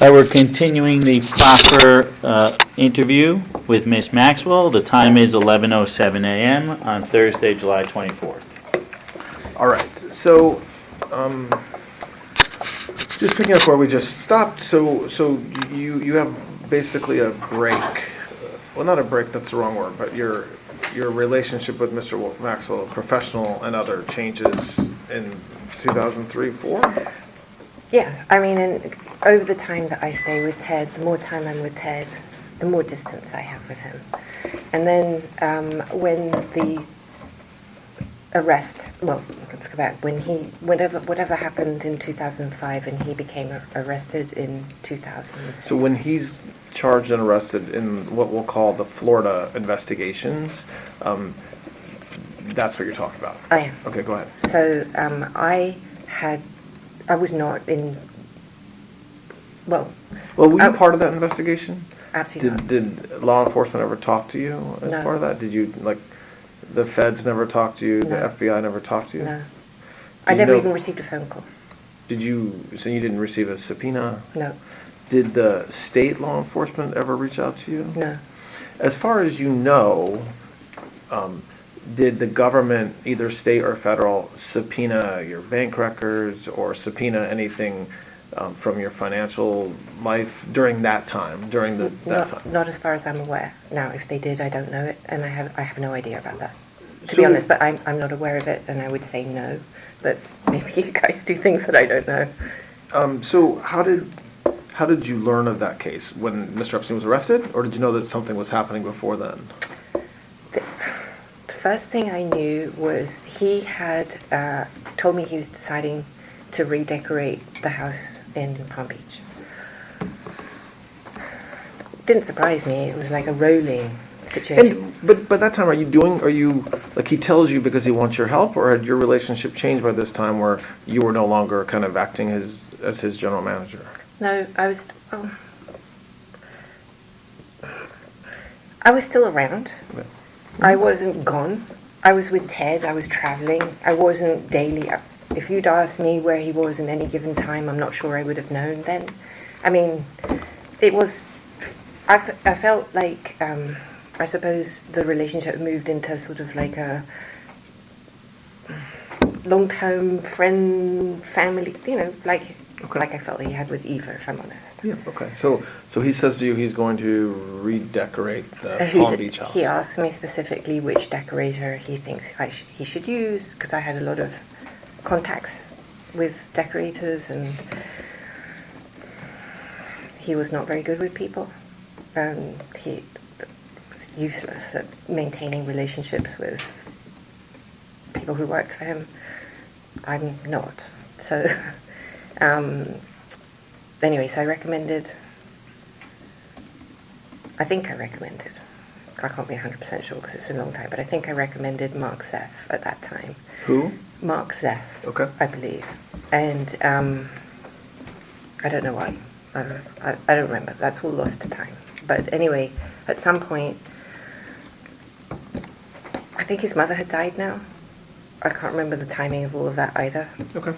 We're continuing the Proffer interview with Miss Maxwell. The time is 11:07 a.m. on Thursday, July 24th. All right, so just picking up where we just stopped, so you have basically a break, well, not a break, that's the wrong word, but your relationship with Mr. Maxwell, professional and other, changes in 2003-04? Yeah, I mean, and over the time that I stay with Ted, the more time I'm with Ted, the more distance I have with him. And then when the arrest, well, let's go back, when whatever happened in 2005 and he became arrested in 2006. So when he's charged and arrested in what we'll call the Florida investigations, that's what you're talking about? I am. Okay, go ahead. So I was not in, well, were you part of that investigation? Absolutely not. Did law enforcement ever talk to you as part of that? Did you, like, the feds never talked to you? No. The FBI never talked to you? No. I never even received a phone call. So you didn't receive a subpoena? No. Did the state law enforcement ever reach out to you? No. As far as you know, did the government, either state or federal, subpoena your bank records or subpoena anything from your financial life during that time, that time? Not as far as I'm aware. Now, if they did, I don't know it, and I have no idea about that, to be honest, but I'm not aware of it, and I would say no, but maybe you guys do things that I don't know. So how did you learn of that case? When Mr. Epstein was arrested, or did you know that something was happening before then? The first thing I knew was he had told me he was deciding to redecorate the house in Palm Beach. Didn't surprise me. It was like a rolling situation. But by that time, are you like, he tells you because he wants your help, or had your relationship changed by this time where you were no longer kind of acting as his general manager? No, I was still around. Yeah. I wasn't gone. I was with Ted. I was traveling. I wasn't daily. If you'd asked me where he was in any given time, I'm not sure I would have known then. I mean, it was, I felt like, I suppose the relationship moved into sort of like a long-term friend, family, like I felt he had with Eva, if I'm honest. Yeah, okay. So he says to you he's going to redecorate the Palm Beach house. He asked me specifically which decorator he thinks he should use, because I had a lot of contacts with decorators, and he was not very good with people. He was useless at maintaining relationships with people who worked for him. I'm not. So, anyway, so I can't be 100% sure because it's been a long time, but I think I recommended Mark Zeff at that time. Who? Mark Zeff, Okay. I believe. And I don't know why. I don't remember. That's all lost to time. But anyway, at some point, I think his mother had died now. I can't remember the timing of all of that either. Okay.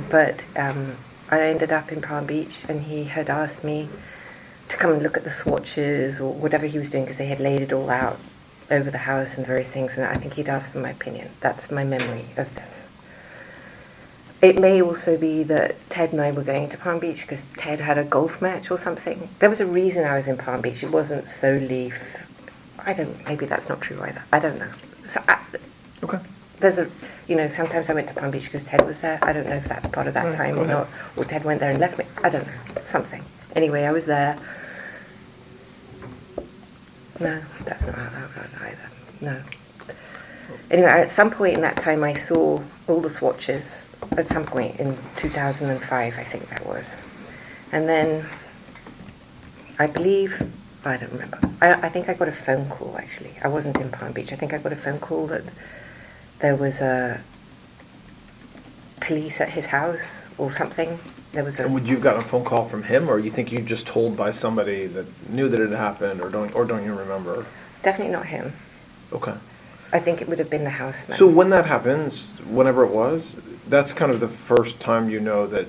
But I ended up in Palm Beach, and he had asked me to come and look at the swatches or whatever he was doing, because they had laid it all out over the house and various things, and I think he'd asked for my opinion. That's my memory of this. It may also be that Ted and I were going to Palm Beach because Ted had a golf match or something. There was a reason I was in Palm Beach. It wasn't solely, maybe that's not true either. I don't know. So Okay. there's sometimes I went to Palm Beach because Ted was there. I don't know if that's part of that time or not. Or Ted went there and left me. I don't know. Something. Anyway, I was there. No, that's not how that went either. No. Anyway, at some point in that time, I saw all the swatches. At some point in 2005, I think that was. And then, I don't remember. I think I got a phone call, actually. I wasn't in Palm Beach. I think I got a phone call that there was a police at his house or something. And would you have gotten a phone call from him, or you think you just told by somebody that knew that it had happened, or don't you remember? Definitely not him. Okay. I think it would have been the houseman. So when that happens, whenever it was, that's kind of the first time you know that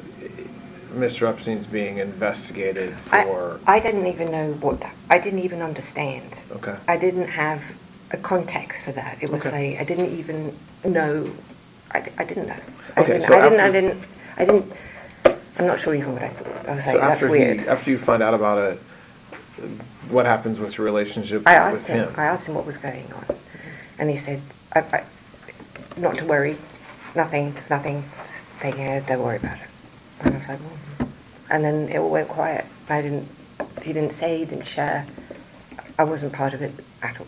Mr. Epstein's being investigated for... I didn't even know I didn't even understand. Okay. I didn't have a context for that. It was Okay. like, I didn't even know, I didn't know. Okay, so I'm not sure even what I thought. I was So like, that's weird. after you find out about it, what happens with your relationship I asked with him. I asked him what was going on, and he said, "Not to worry, nothing, taking it. Don't worry about it." And I was like, well, and then it all went quiet. He didn't say, he didn't share. I wasn't part of it at all.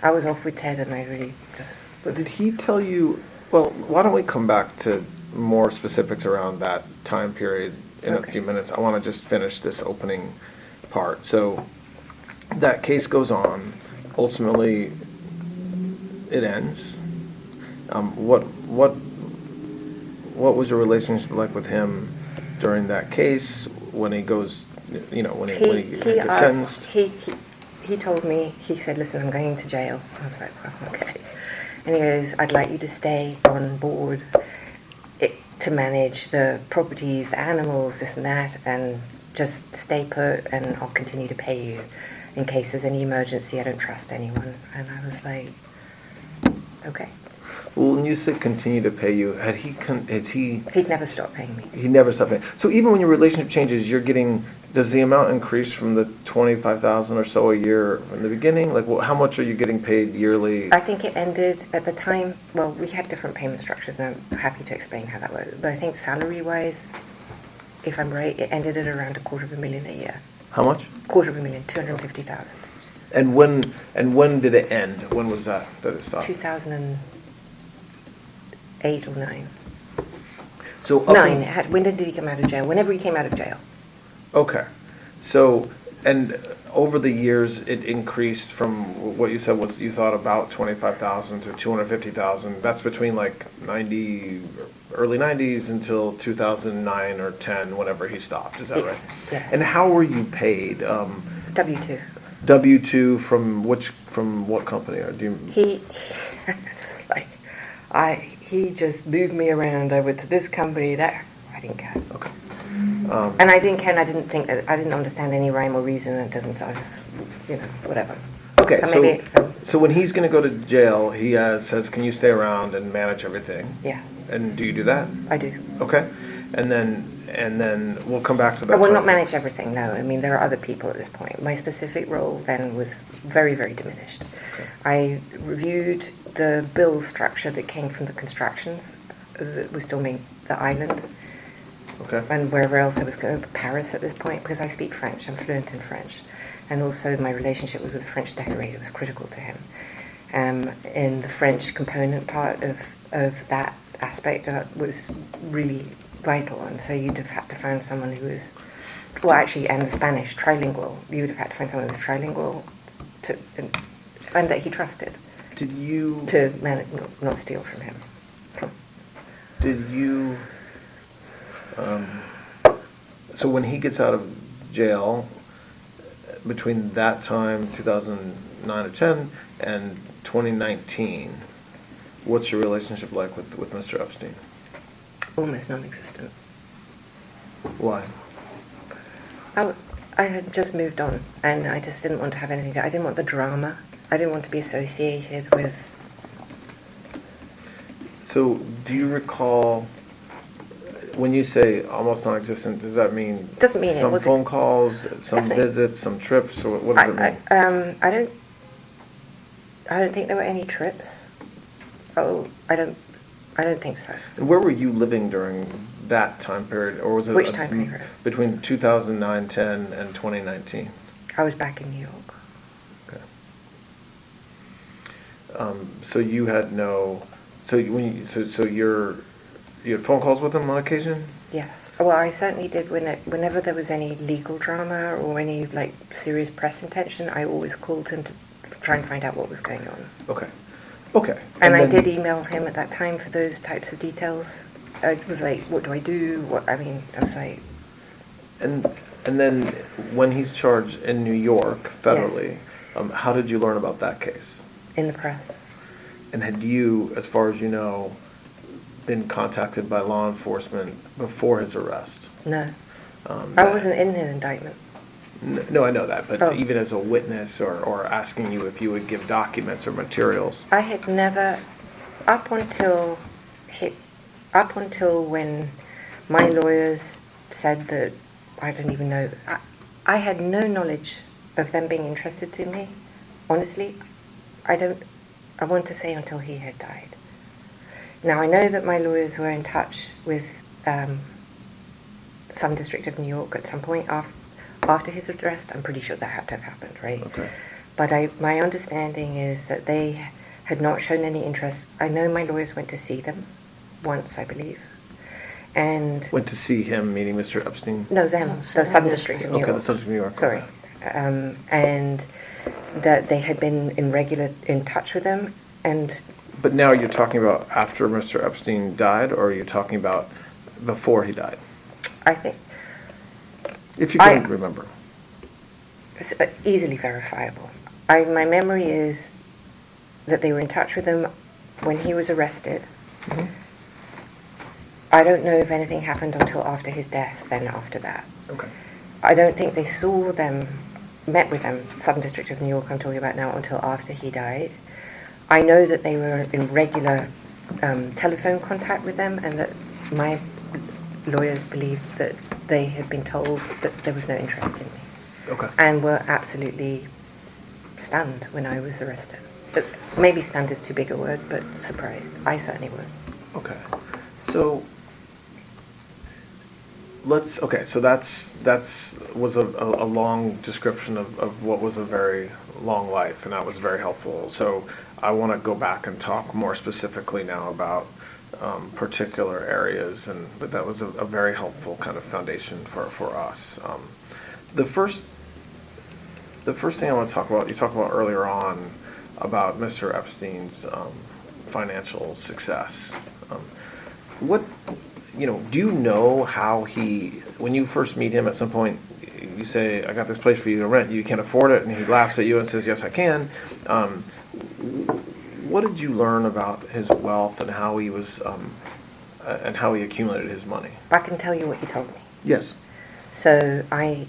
I was off with Ted, and I really just. But did he tell you? Well, why don't we come back to more specifics around that time period in a few minutes? I want to just finish this opening part. So that case goes on. Ultimately, it ends. What was your relationship like with him during that case when he goes, when he gets sentenced? He told me, he said, listen, I'm going to jail. I was like, oh, okay. And he goes, I'd like you to stay on board to manage the properties, the animals, this and that, and just stay put, and I'll continue to pay you in case there's any emergency. I don't trust anyone. And I was like, okay. Well, when you said continue to pay you, He'd never stopped paying me. He never stopped paying. So even when your relationship changes, does the amount increase from the $25,000 or so a year in the beginning? Like, how much are you getting paid yearly? I think it ended at the time, well, we had different payment structures, and I'm happy to explain how that works. But I think salary-wise, if I'm right, it ended at around $250,000 a year. How much? $250,000, $250,000. And when did it end? When was that it stopped? 2008 or 9. So When did he come out of jail? Whenever he came out of jail. Okay. So, and over the years, it increased from what you said was you thought about 25,000 to 250,000. That's between like early 90s until 2009 or 10, whenever he stopped. Is that right? Yes. And how were you paid? W-2. W-2 from what company? Or do you? He just moved me around. I went to this company, that. I didn't care. Okay. And I didn't care, and I didn't understand any rhyme or reason. I just, whatever. Okay, so so when he's going to go to jail, he says, "Can you stay around and manage everything?" Yeah. And do you do that? I do. Okay, and then we'll come back to that. I will not manage everything. No, I mean there are other people at this point. My specific role then was very, very diminished. Okay. I reviewed the bill structure that came from the constructions that was doing the island. Okay. And wherever else I was going, Paris at this point, because I speak French, I'm fluent in French. And also my relationship with the French decorator was critical to him. In the French component part of that aspect was really vital, and so you'd have had to find someone who was, and the Spanish, trilingual. You would have had to find someone who was trilingual and that he trusted. Did you... To not steal from him. Did you... so when he gets out of jail, between that time, 2009 or 10, and 2019, what's your relationship like with Mr. Epstein? Almost non-existent. Why? I had just moved on, and I just didn't want to have anything. I didn't want the drama. I didn't want to be associated with... So, do you recall... When you say almost non-existent, does that mean doesn't mean some phone calls, some Definitely. visits, some trips, or what does it mean? I don't think there were any trips. Oh, I don't think so. And where were you living during that time period, or was it Which time period? Between 2009, 10, and 2019? I was back in New York. Okay. So you had no. So you had phone calls with him on occasion? Yes. Well, I certainly did whenever there was any legal drama or any serious press attention. I always called him to try and find out what was going on. Okay. Okay. And I did email him at that time for those types of details. I was like, what do I do? I was like... And then when he's charged in New York federally, yes. How did you learn about that case? In the press. And had you, as far as you know, been contacted by law enforcement before his arrest? No. I that- wasn't in an indictment. No, I know that, but Oh. even as a witness or asking you if you would give documents or materials. I had never, up until when my lawyers said that, I don't even know, I had no knowledge of them being interested in me. Honestly, I want to say until he had died. Now, I know that my lawyers were in touch with some district of New York at some point after his arrest. I'm pretty sure that had to have happened, right? Okay. But my understanding is that they had not shown any interest. I know my lawyers went to see them once, I believe. And Went to see him, meeting Mr. Epstein? no, them, the Southern District of New York. Okay, the Southern New York. Sorry. Okay. And that they had been in touch with them. And But now you're talking about after Mr. Epstein died, or are you talking about before he died? I think If you can remember. it's easily verifiable. My memory is that they were in touch with him when he was arrested. Mhm. I don't know if anything happened until after his death, then after that. Okay. I don't think they saw them, met with them, Southern District of New York I'm talking about now, until after he died. I know that they were in regular telephone contact with them, and that my lawyers believed that they had been told that there was no interest in me, Okay. and were absolutely stunned when I was arrested. But maybe stunned is too big a word, but surprised. I certainly was. Okay. So so that's was a long description of what was a very long life, and that was very helpful. So I want to go back and talk more specifically now about particular areas, but that was a very helpful kind of foundation for us. The first thing I want to talk about, you talked about earlier on about Mr. Epstein's financial success. Do you know how when you first meet him at some point, you say, I got this place for you to rent, you can't afford it, and he laughs at you and says, yes, I can. What did you learn about his wealth and how he accumulated his money? I can tell you what he told me. Yes. So I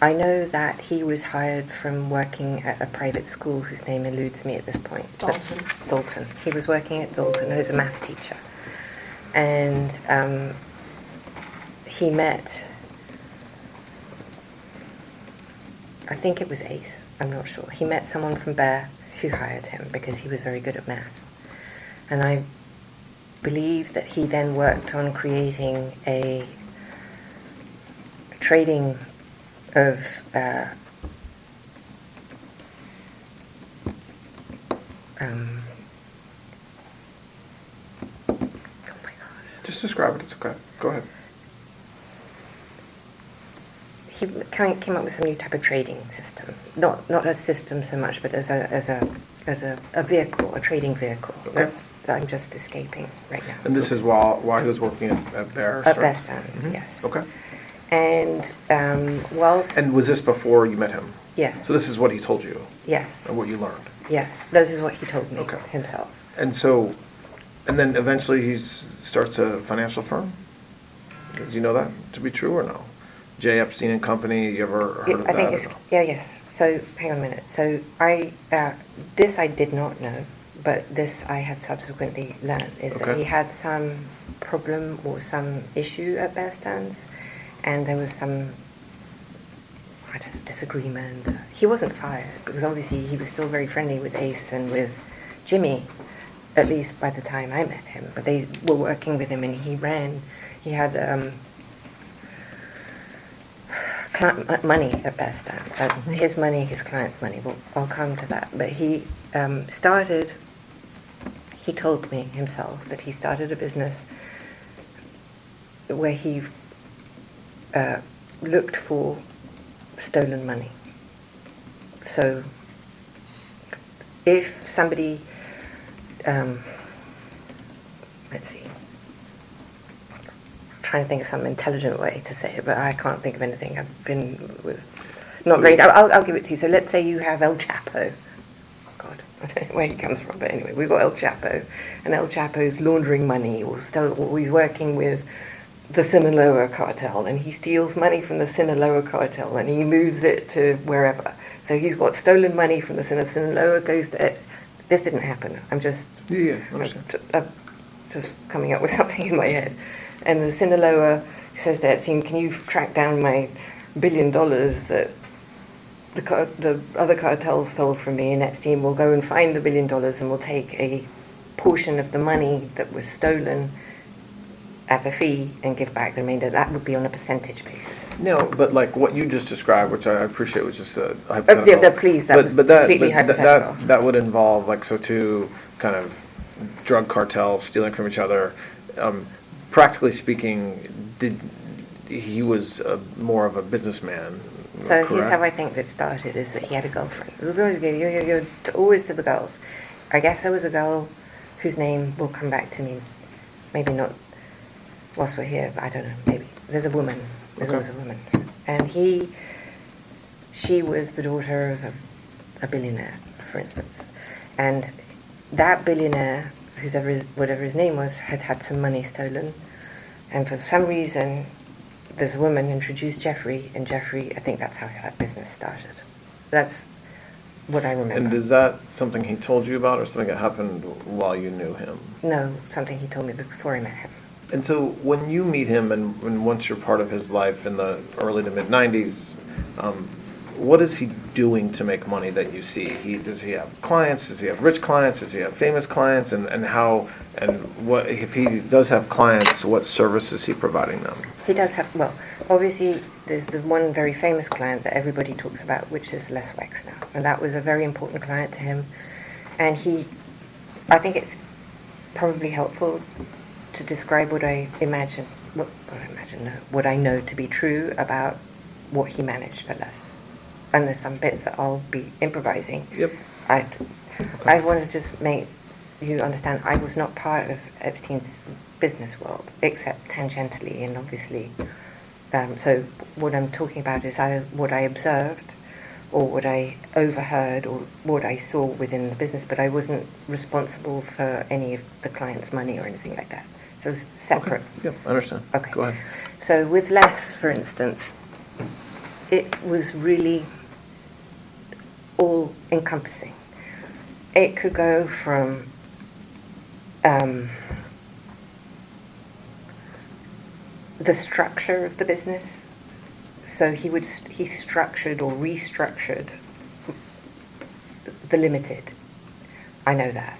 know that he was hired from working at a private school whose name eludes me at this point. Dalton. Dalton. He was working at Dalton as a math teacher. And he met, I think it was Ace, I'm not sure. He met someone from Bear who hired him because he was very good at math. And I believe that he then worked on creating a trading of Just describe it. It's okay. Go ahead. he came up with some new type of trading system. Not a system so much, but as a vehicle, a trading vehicle. Okay. That I'm just escaping right now. And this is while he was working at Bear? At Bear Stearns, Mhm. yes. Okay. And whilst... And was this before you met him? Yes. So this is what he told you, Yes. and what you learned? Yes. This is what he told me Okay. himself. And then eventually he starts a financial firm? Do you know that to be true or no? J. Epstein and Company, you ever heard of I that? think or it's... no? Yeah, yes. So, hang on a minute. So, this I did not know, but this I have subsequently learned, is that Okay. he had some problem or some issue at Bear Stearns, and there was some, I don't know, disagreement. He wasn't fired, because obviously he was still very friendly with Ace and with Jimmy, at least by the time I met him. But they were working with him, and he had money at Bear Stearns. So his money, his client's money. Well, I'll come to that. But he told me himself that he started a business where he looked for stolen money. So if somebody, let's see, trying to think of some intelligent way to say it, but I can't think of anything. I've been with not great. I'll give it to you. So let's say you have El Chapo. Oh God, I don't know where he comes from, but anyway, we've got El Chapo, and El Chapo's laundering money, or he's working with the Sinaloa cartel, and he steals money from the Sinaloa cartel and he moves it to wherever. So he's got stolen money from the Sinaloa, goes to Epstein. This didn't happen. I'm just just coming up with something in my head. And the Sinaloa says to Epstein, can you track down my $1 billion that the other cartels stole from me? And Epstein will go and find the $1 billion and will take a portion of the money that was stolen as a fee and give back the remainder. That would be on a percentage basis. No, but like what you just described, which I appreciate, was just a hypothetical. Please, that was completely hypothetical. That would involve like, so two kind of drug cartels stealing from each other. Practically speaking, he was more of a businessman. So correct? Here's how I think it started, is that he had a girlfriend. It was always good, you're always to the girls. I guess there was a girl whose name will come back to me, maybe not whilst we're here, I don't know, maybe. There's a woman, there's always a woman. And she was the daughter of a billionaire, for instance. And that billionaire, whatever his name was, had had some money stolen. And for some reason, this woman introduced Jeffrey, and Jeffrey, I think that's how that business started. That's what I remember. And is that something he told you about, or something that happened while you knew him? No, something he told me before I met him. And so when you meet him, and once you're part of his life in the early to mid 90s, what is he doing to make money that you see? Does he have clients? Does he have rich clients? Does he have famous clients? And what if he does have clients? What service is he providing them? He does have, well, obviously there's the one very famous client that everybody talks about, which is Les Wex now, and that was a very important client to him. And I think it's probably helpful to describe what I know to be true about what he managed for Les. And there's some bits that I'll be improvising. Yep. I want to just make you understand I was not part of Epstein's business world, except tangentially and obviously. So what I'm talking about is what I observed, or what I overheard, or what I saw within the business, but I wasn't responsible for any of the client's money or anything like that. So it's separate. Okay. Yeah, I understand. Okay. Go ahead. So with Les, for instance, it was really all-encompassing. It could go from the structure of the business. So he structured or restructured the limited. I know that.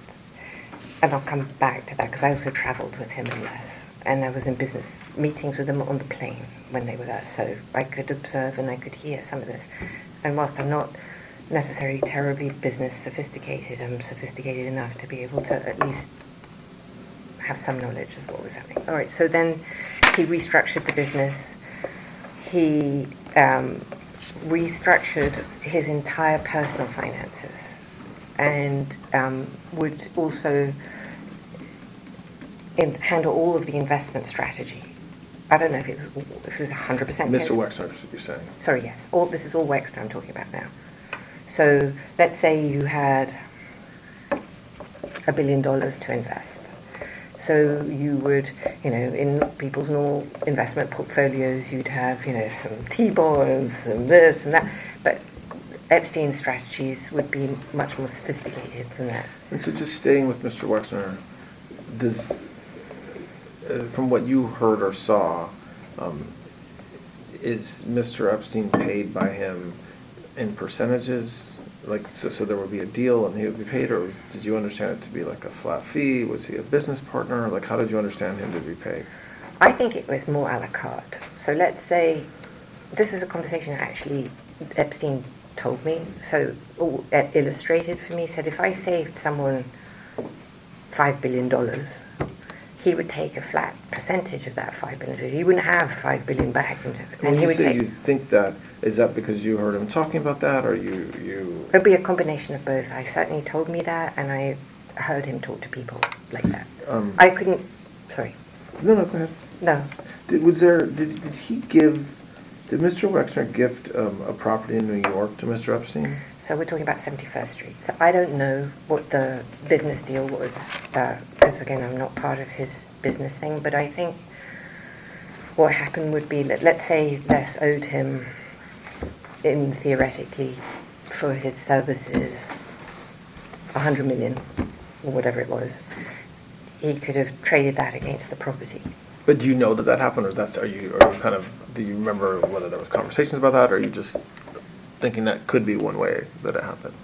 And I'll come back to that because I also travelled with him and Les. And I was in business meetings with them on the plane when they were there. So I could observe and I could hear some of this. And whilst I'm not necessarily terribly business sophisticated, I'm sophisticated enough to be able to at least have some knowledge of what was happening. All right, so then he restructured the business. He restructured his entire personal finances, and would also handle all of the investment strategy. I don't know if it was 100%. Mr. Wexner, you're saying? Sorry, yes. This is all Wexner I'm talking about now. So let's say you had $1 billion to invest. So you would, in people's normal investment portfolios, you'd have, some T-bonds and this and that. But Epstein's strategies would be much more sophisticated than that. And so just staying with Mr. Wexner, from what you heard or saw, is Mr. Epstein paid by him in percentages? Like, so there would be a deal and he would be paid, or did you understand it to be like a flat fee? Was he a business partner? Like, how did you understand him to be paid? I think it was more a la carte. So let's say, this is a conversation actually Epstein told me, so illustrated for me, said if I saved someone $5 billion, he would take a flat percentage of that $5 billion. He wouldn't have $5 billion back. When you say you think that, is that because you heard him talking about that, or you? It would be a combination of both. I certainly told me that, and I heard him talk to people like that. I couldn't. Sorry. No, go ahead. No. Did Mr. Wexner gift a property in New York to Mr. Epstein? So we're talking about 71st Street. So I don't know what the business deal was, because again, I'm not part of his business thing, but I think what happened would be, let's say Les owed him, theoretically, for his services, 100 million, or whatever it was. He could have traded that against the property. But do you know that happened, or are you kind of, do you remember whether there was conversations about that, or are you just thinking that could be one way that it happened?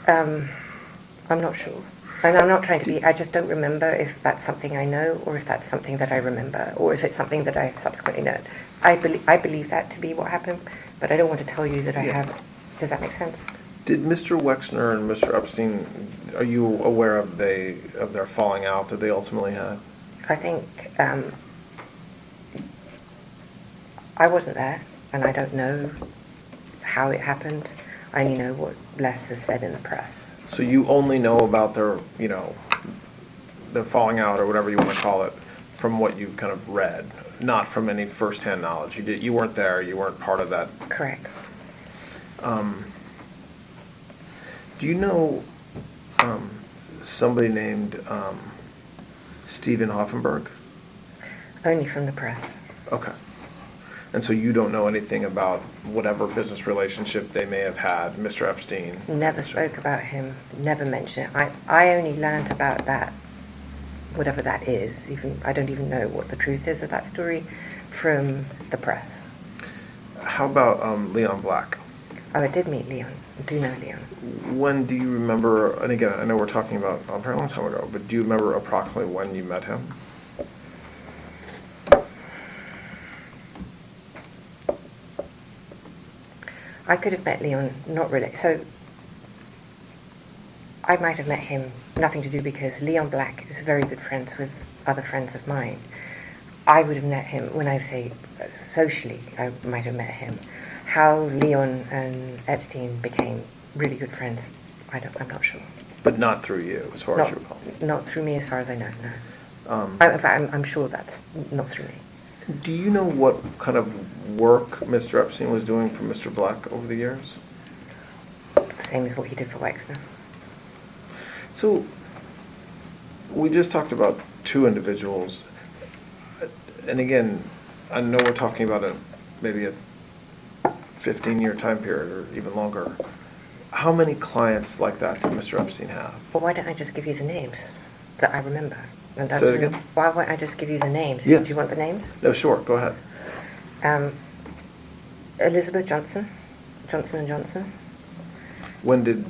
I'm not sure. And I'm not trying to be, I just don't remember if that's something I know, or if that's something that I remember, or if it's something that I subsequently know. I believe that to be what happened, but I don't want to tell you that I have. Does that make sense? Did Mr. Wexner and Mr. Epstein, are you aware of their falling out that they ultimately had? I think I wasn't there, and I don't know how it happened. I only know what Les has said in the press. So you only know about their falling out, or whatever you want to call it, from what you've kind of read, not from any first-hand knowledge. You weren't there. You weren't part of that. Correct. Do you know somebody named Stephen Hoffenberg? Only from the press. Okay. And so you don't know anything about whatever business relationship they may have had, Mr. Epstein? Never spoke about him, never mentioned it. I only learned about that, whatever that is, I don't even know what the truth is of that story, from the press. How about Leon Black? Oh, I did meet Leon. I do know Leon. When do you remember, and again, I know we're talking about a very long time ago, but do you remember approximately when you met him? I could have met Leon, not really. So I might have met him, nothing to do, because Leon Black is very good friends with other friends of mine. I would have met him, when I say socially, I might have met him. How Leon and Epstein became really good friends, I'm not sure. But not through you, as far as you recall? Not through me, as far as I know, no. In fact, I'm sure that's not through me. Do you know what kind of work Mr. Epstein was doing for Mr. Black over the years? Same as what he did for Wexner. So, we just talked about two individuals, and again, I know we're talking about maybe a 15-year time period, or even longer. How many clients like that did Mr. Epstein have? Well, why don't I just give you the names that I remember? And Say it again? Why won't I just give you the names? Yeah. Do you want the names? No, sure, go ahead. Elizabeth Johnson, Johnson & Johnson. When did,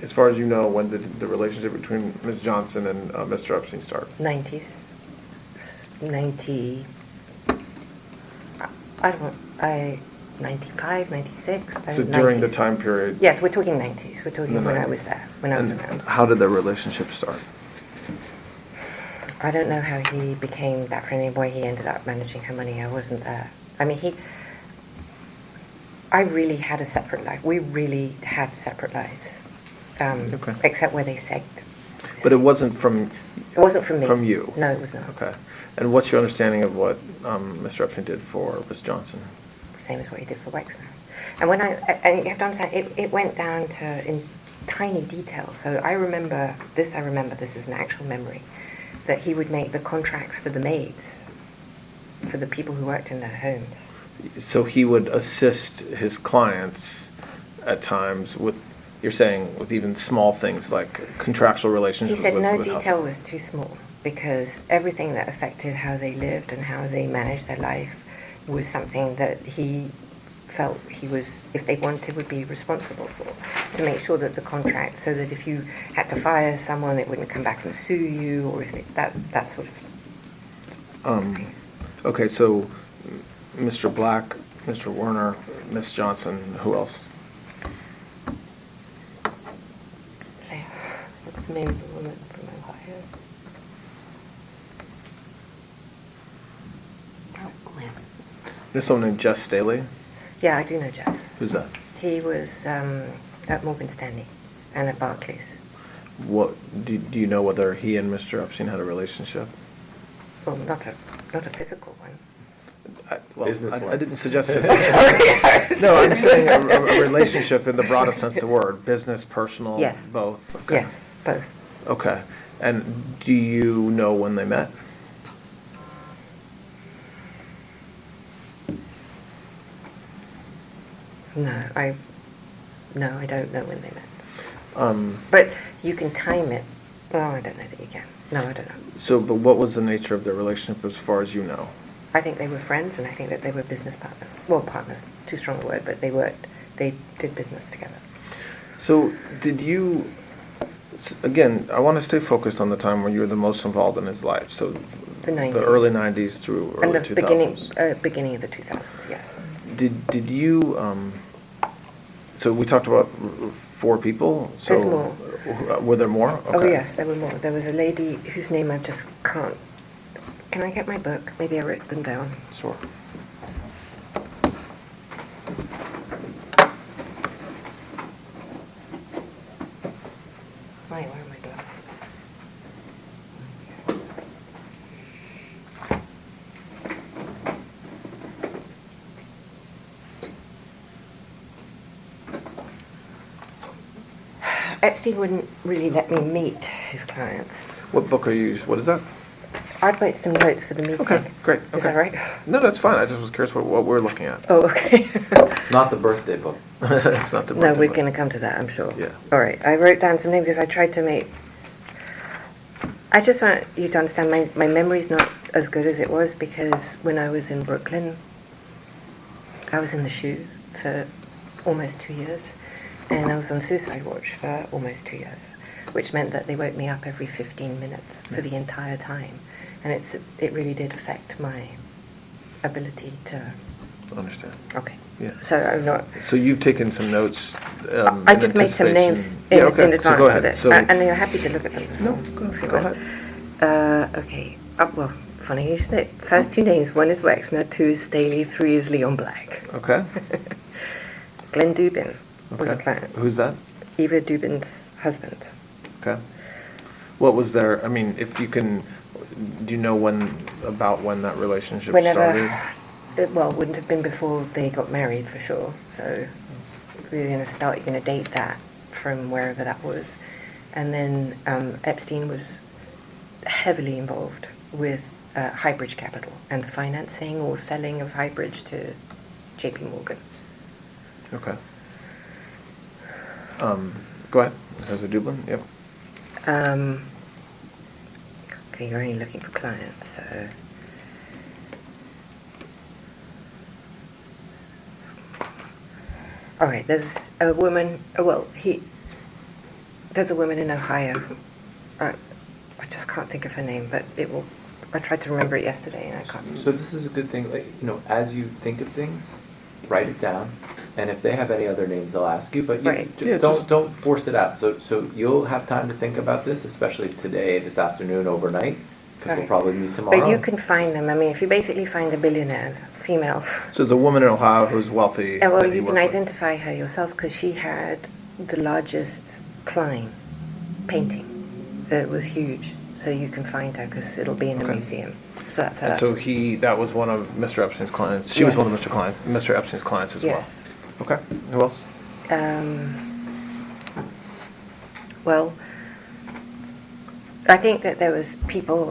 as far as you know, when did the relationship between Ms. Johnson and Mr. Epstein start? 90s. 95, 96. So 90s. during the time period? Yes, we're talking 90s. We're talking In the when I 90s. was there, when I was And around. how did their relationship start? I don't know how he became that friendly, why he ended up managing her money. I wasn't there. I mean, I really had a separate life. We really had separate lives. Okay. Except where they segged. But it wasn't from... It wasn't from me. From you? No, it was not. Okay. And what's your understanding of what Mr. Epstein did for Ms. Johnson? Same as what he did for Wexner. And and you have to understand, it went down to in tiny detail. So I remember, this is an actual memory, that he would make the contracts for the maids, for the people who worked in their homes. So he would assist his clients at times with, you're saying, with even small things like contractual He relationships said with no households. detail was too small, because everything that affected how they lived and how they managed their life was something that he felt he was, if they wanted, would be responsible for, to make sure that the contract, so that if you had to fire someone, it wouldn't come back and sue you, or if that sort of thing. Okay, so Mr. Black, Mr. Werner, Miss Johnson, who else? What's the name of the woman from Ohio? There's someone named Jess Staley. Yeah, I do know Jess. Who's that? He was at Morgan Stanley and at Barclays. What do you know whether he and Mr. Epstein had a relationship? Well, not a physical one. I didn't suggest it. Sorry. No, I'm saying a relationship in the broadest sense of the word, business, personal, Yes. both. Okay. Yes, both. Okay, and do you know when they met? No, I don't know when they met. Um, But you can time it. Well, I don't know that you can. No, I don't know. so, but what was the nature of their relationship as far as you know? I think they were friends, and I think that they were business partners. Well, partners, too strong a word, but they did business together. So, again, I want to stay focused on the time when you were the most involved in his life. So, The 90s. the early 90s through early And the 2000s. beginning of the 2000s, yes. Did you, so we talked about 4 people? So, There's more. Were there more? Oh, Okay. yes, there were more. There was a lady whose name I just can't... Can I get my book? Maybe I wrote them down. Sure. Why, where are my glasses? Epstein wouldn't really let me meet his clients. What book are you, what is that? I'd write some notes for the meeting. Okay, great. Is Okay. that right? No, that's fine. I just was curious what we're looking at. Oh, okay. Not the birthday book. It's not the No, birthday we're book. going to come to that, I'm sure. Yeah. All right. I wrote down some names because I tried to make... I just want you to understand my memory's not as good as it was because when I was in Brooklyn, I was in the SHU for almost 2 years, and I was on suicide watch for almost 2 years, which meant that they woke me up every 15 minutes for the entire time. And it really did affect my ability to... Understand. Okay. Yeah. So I'm not... So you've taken some notes. I in just made some names anticipation. in Okay. advance So go of ahead. it. So And you're happy to look at them. no, if you go want. ahead. Okay. Well, funny you should say. First 2 names. 1 is Wexner, 2 is Staley, 3 is Leon Black. Okay. Glenn Dubin was a Okay. client. Who's that? Eva Dubin's husband. Okay. What was there? I mean, if you can, do you know when that relationship started? Well, wouldn't have been before they got married for sure. So you're going to date that from wherever that was. And then Epstein was heavily involved with Highbridge Capital and the financing or selling of Highbridge to JP Morgan. Okay. Go ahead. Has a Dublin? Yep. Okay, you're only looking for clients, so... All right, there's a woman, there's a woman in Ohio. I just can't think of her name, but I tried to remember it yesterday and I can't. So this is a good thing, like, as you think of things, write it down, and if they have any other names, they'll ask you, but Right. Yeah, don't force it out. So you'll have time to think about this, especially today, this afternoon, overnight, because we'll Right. probably meet tomorrow. But you can find them. I mean, if you basically find a billionaire, female, So there's a woman in Ohio who's wealthy. well, that he you can worked with. identify her yourself because she had the largest Klein painting. It was huge. So you can find her because it'll be in a Okay. museum. So that's her. And so that was one of Mr. Epstein's clients. She was Yes. one of Mr. Epstein's clients as Yes. well. Okay. Who else? Well, I think that there was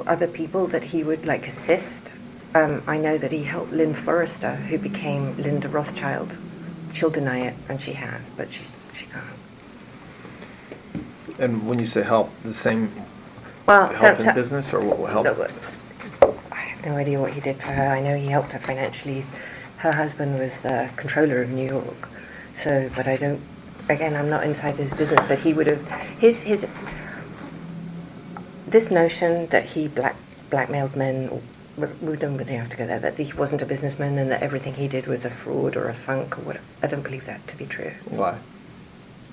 other people that he would like assist. I know that he helped Lynn Forrester, who became Linda Rothschild. She'll deny it, and she has, but she can't. And when you say help, the same Well, help in business or what will help? No, but I have no idea what he did for her. I know he helped her financially. Her husband was the controller of New York. So, but I don't. Again, I'm not inside his business, but he would have his. This notion that he blackmailed men. We don't really have to go there. That he wasn't a businessman and that everything he did was a fraud or a funk or whatever. I don't believe that to be true. Why?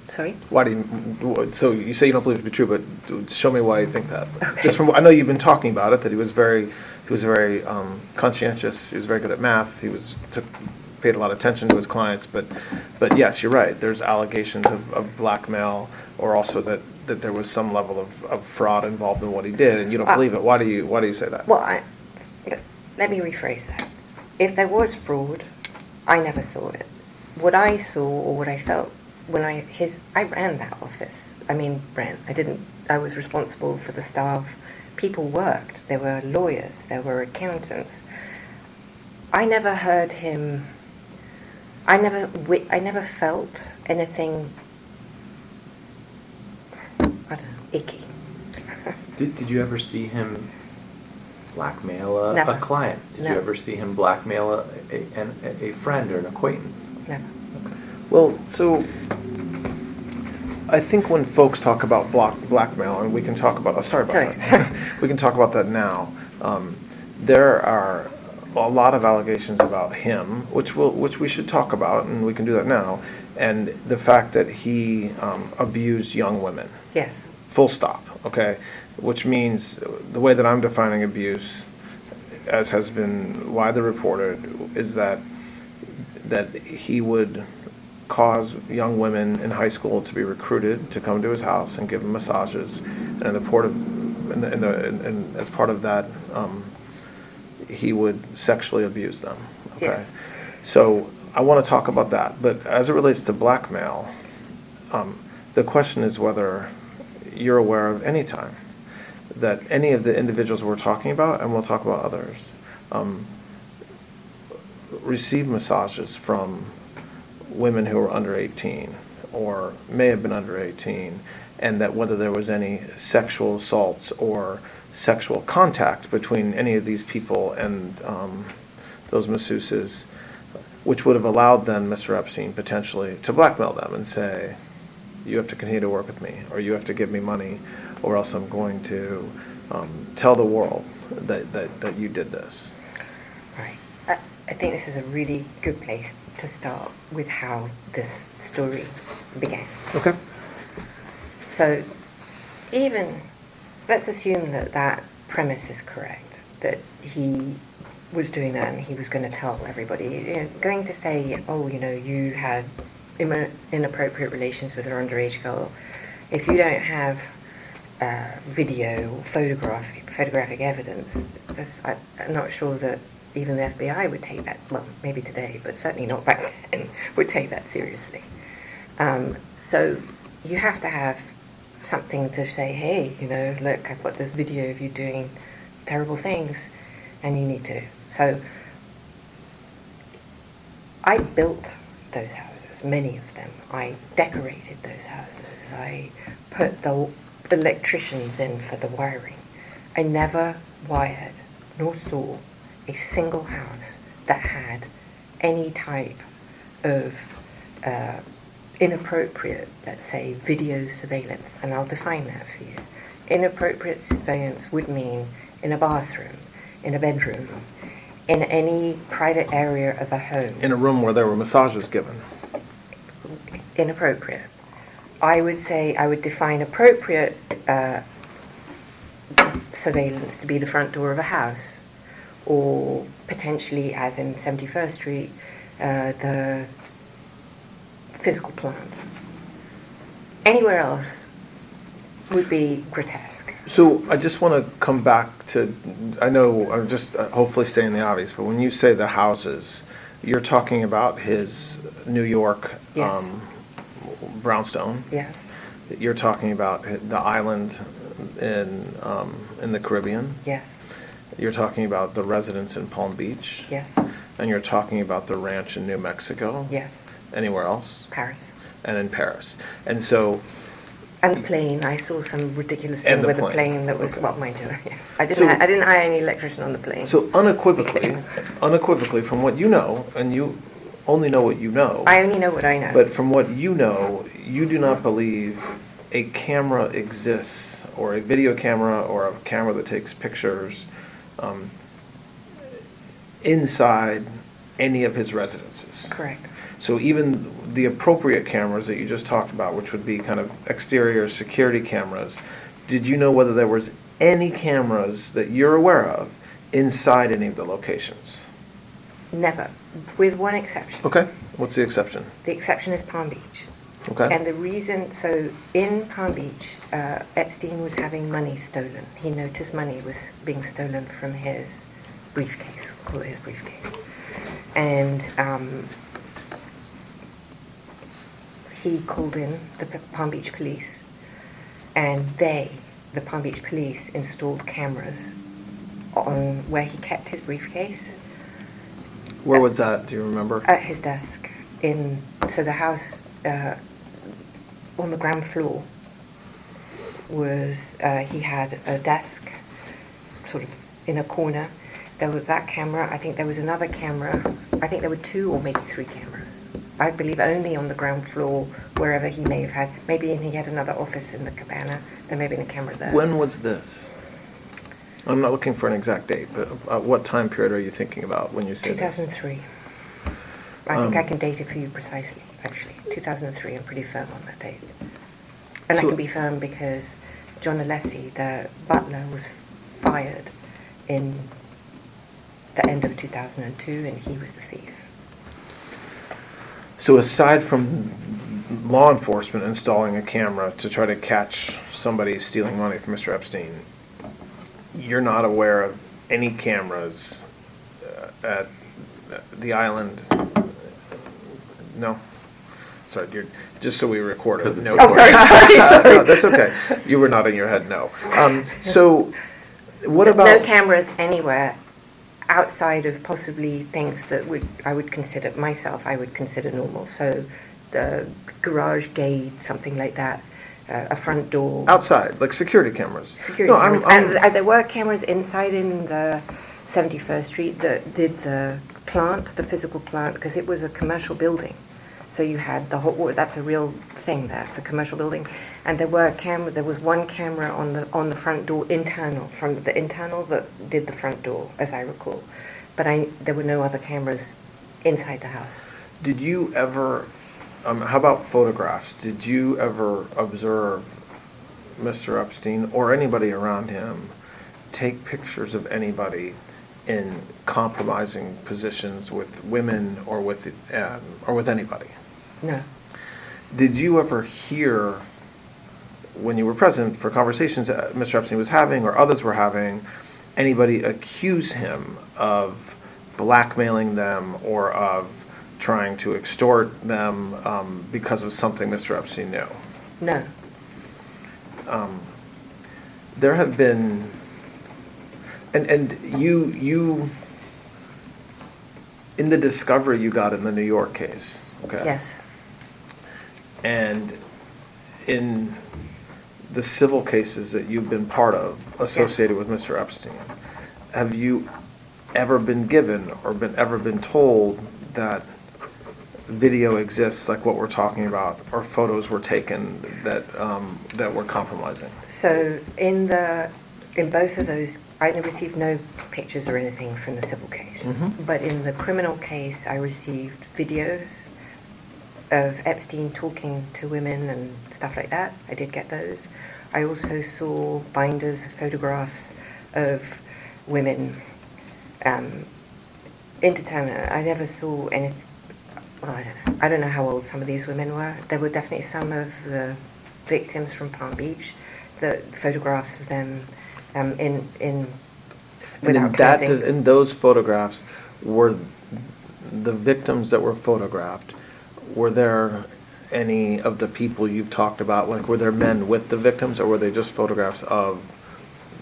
Sorry? Why do you? So you say you don't believe it to be true, but show me why you think that. Okay. Just from I know you've been talking about it, that he was very conscientious. He was very good at math. He paid a lot of attention to his clients. But yes, you're right. There's allegations of blackmail, or also that there was some level of fraud involved in what he did, and you don't believe it. Why do you say that? Well, let me rephrase that. If there was fraud, I never saw it. What I saw or what I felt when I ran that office. I was responsible for the staff. People worked. There were lawyers. There were accountants. I never heard him I never felt anything, I don't know, icky. Did you ever see him blackmail Never. a client? Did No. you ever see him blackmail a friend or an acquaintance? Never. Well, so I think when folks talk about blackmail, and we can talk about, sorry about Sorry. that. We can talk about that now. There are a lot of allegations about him, which we should talk about, and we can do that now, and the fact that he abused young women. Yes. Full stop, okay? Which means the way that I'm defining abuse, as has been widely reported, is that he would cause young women in high school to be recruited to come to his house and give them massages, and as part of that, he would sexually abuse them. Okay? Yes. So I want to talk about that, but as it relates to blackmail, the question is whether you're aware of any time that any of the individuals we're talking about, and we'll talk about others, receive massages from women who are under 18 or may have been under 18, and that whether there was any sexual assaults or sexual contact between any of these people and those masseuses, which would have allowed then Mr. Epstein potentially to blackmail them and say, you have to continue to work with me, or you have to give me money, or else I'm going to tell the world that you did this. Right. I think this is a really good place to start with how this story began. Okay. So, let's assume that premise is correct, that he was doing that and he was going to tell everybody, going to say, oh, you had inappropriate relations with an underage girl. If you don't have video or photographic evidence, I'm not sure that even the FBI would take that, well, maybe today, but certainly not back then, would take that seriously. So you have to have something to say, hey, look, I've got this video of you doing terrible things, and you need to. So I built those houses, many of them. I decorated those houses. I put the electricians in for the wiring. I never wired nor saw a single house that had any type of inappropriate, let's say, video surveillance, and I'll define that for you. Inappropriate surveillance would mean in a bathroom, in a bedroom, in any private area of a home. In a room where there were massages given. Inappropriate. I would say I would define appropriate surveillance to be the front door of a house, or potentially, as in 71st Street, the physical plant. Anywhere else would be grotesque. So I just want to come back to, I know I'm just hopefully saying the obvious, but when you say the houses, you're talking about his New York Yes. brownstone. Yes. You're talking about the island in the Caribbean. Yes. You're talking about the residence in Palm Beach. Yes. And you're talking about the ranch in New Mexico. Yes. Anywhere else? Paris. And in Paris. And so... And the plane. I saw some ridiculous And thing the with plane. a plane that was, Okay. well, mind you, yes. I didn't hire any electrician on the plane. So unequivocally, from what you know, and you only know what you know. I only know what I know. But from what you know, you do not believe a camera exists, or a video camera, or a camera that takes pictures inside any of his residences. Correct. So even the appropriate cameras that you just talked about, which would be kind of exterior security cameras, did you know whether there was any cameras that you're aware of inside any of the locations? Never. With one exception. Okay. What's the exception? The exception is Palm Beach. Okay. And the reason, so in Palm Beach, Epstein was having money stolen. He noticed money was being stolen from his briefcase, call it his briefcase. And he called in the Palm Beach police, and the Palm Beach police, installed cameras on where he kept his briefcase. Where was that? Do you remember? At his desk. so the house on the ground floor was, he had a desk sort of in a corner. There was that camera. I think there was another camera. I think there were 2 or maybe 3 cameras. I believe only on the ground floor, wherever he may have had, maybe he had another office in the cabana, there may have been a camera there. When was this? I'm not looking for an exact date, but what time period are you thinking about when you say this? 2003. I think I can date it for you precisely, actually. 2003, I'm pretty firm on that date. And I So- can be firm because John Alessi, the butler, was fired in the end of 2002, and he was the thief. So aside from law enforcement installing a camera to try to catch somebody stealing money from Mr. Epstein, you're not aware of any cameras at the island? No? Sorry, just so we record it. No. Oh, sorry. No, that's okay. You were nodding your head no. So what about... No cameras anywhere outside of possibly things that I would consider normal. So the garage gate, something like that, a front door. Outside, like security cameras? Security No, cameras. I'm- And there were cameras inside in the 71st Street that did the plant, the physical plant, because it was a commercial building. So you had the hot water. That's a real thing there. It's a commercial building. And there was one camera on the front door, from the internal that did the front door, as I recall. But there were no other cameras inside the house. Did you ever, how about photographs? Did you ever observe Mr. Epstein or anybody around him take pictures of anybody in compromising positions with women or with anybody? No. Did you ever hear, when you were present for conversations that Mr. Epstein was having or others were having, anybody accuse him of blackmailing them or of trying to extort them because of something Mr. Epstein knew? No. There have been, and you in the discovery you got in the New York case, okay? Yes. And in the civil cases that you've been part of associated with Mr. Epstein, have you ever been given or ever been told that video exists like what we're talking about, or photos were taken that were compromising? So in both of those, I received no pictures or anything from the civil case. Mhm. But in the criminal case, I received videos of Epstein talking to women and stuff like that. I did get those. I also saw binders of photographs of women, indeterminate. I never saw any. Well, I don't know. I don't know how old some of these women were. There were definitely some of the victims from Palm Beach, the photographs of them without clothing. In those photographs, were the victims that were photographed, were there any of the people you've talked about, like were there men with the victims, or were they just photographs of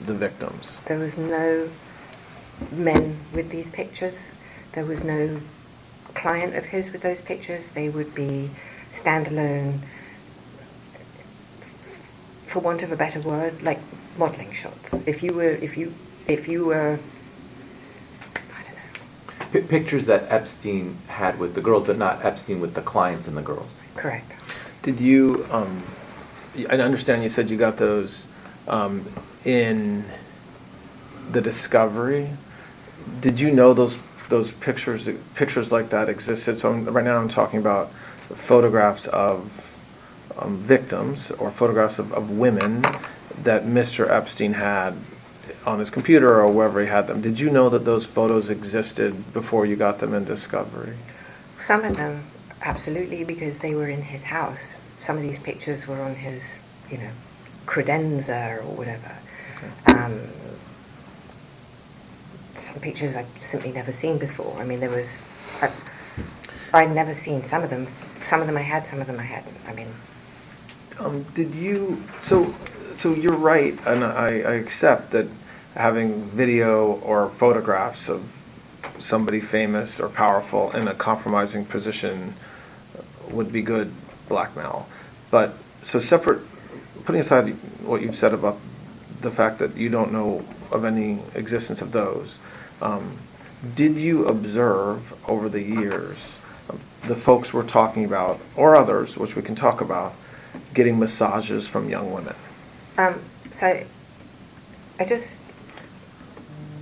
the victims? There was no men with these pictures. There was no client of his with those pictures. They would be standalone, for want of a better word, like modeling shots. If you were, I don't know. Pictures that Epstein had with the girls, but not Epstein with the clients and the girls. Correct. Did you, I understand you said you got those in the discovery. Did you know those pictures like that existed? So right now I'm talking about photographs of victims or photographs of women that Mr. Epstein had on his computer or wherever he had them. Did you know that those photos existed before you got them in discovery? Some of them, absolutely, because they were in his house. Some of these pictures were on his, credenza or whatever. Okay. Some pictures I'd simply never seen before. I mean, I'd never seen some of them. Some of them I had, some of them I hadn't. I mean, did you? So you're right, and I accept that having video or photographs of somebody famous or powerful in a compromising position would be good blackmail. But, so separate, putting aside what you've said about the fact that you don't know of any existence of those, did you observe over the years the folks we're talking about, or others, which we can talk about, getting massages from young women? So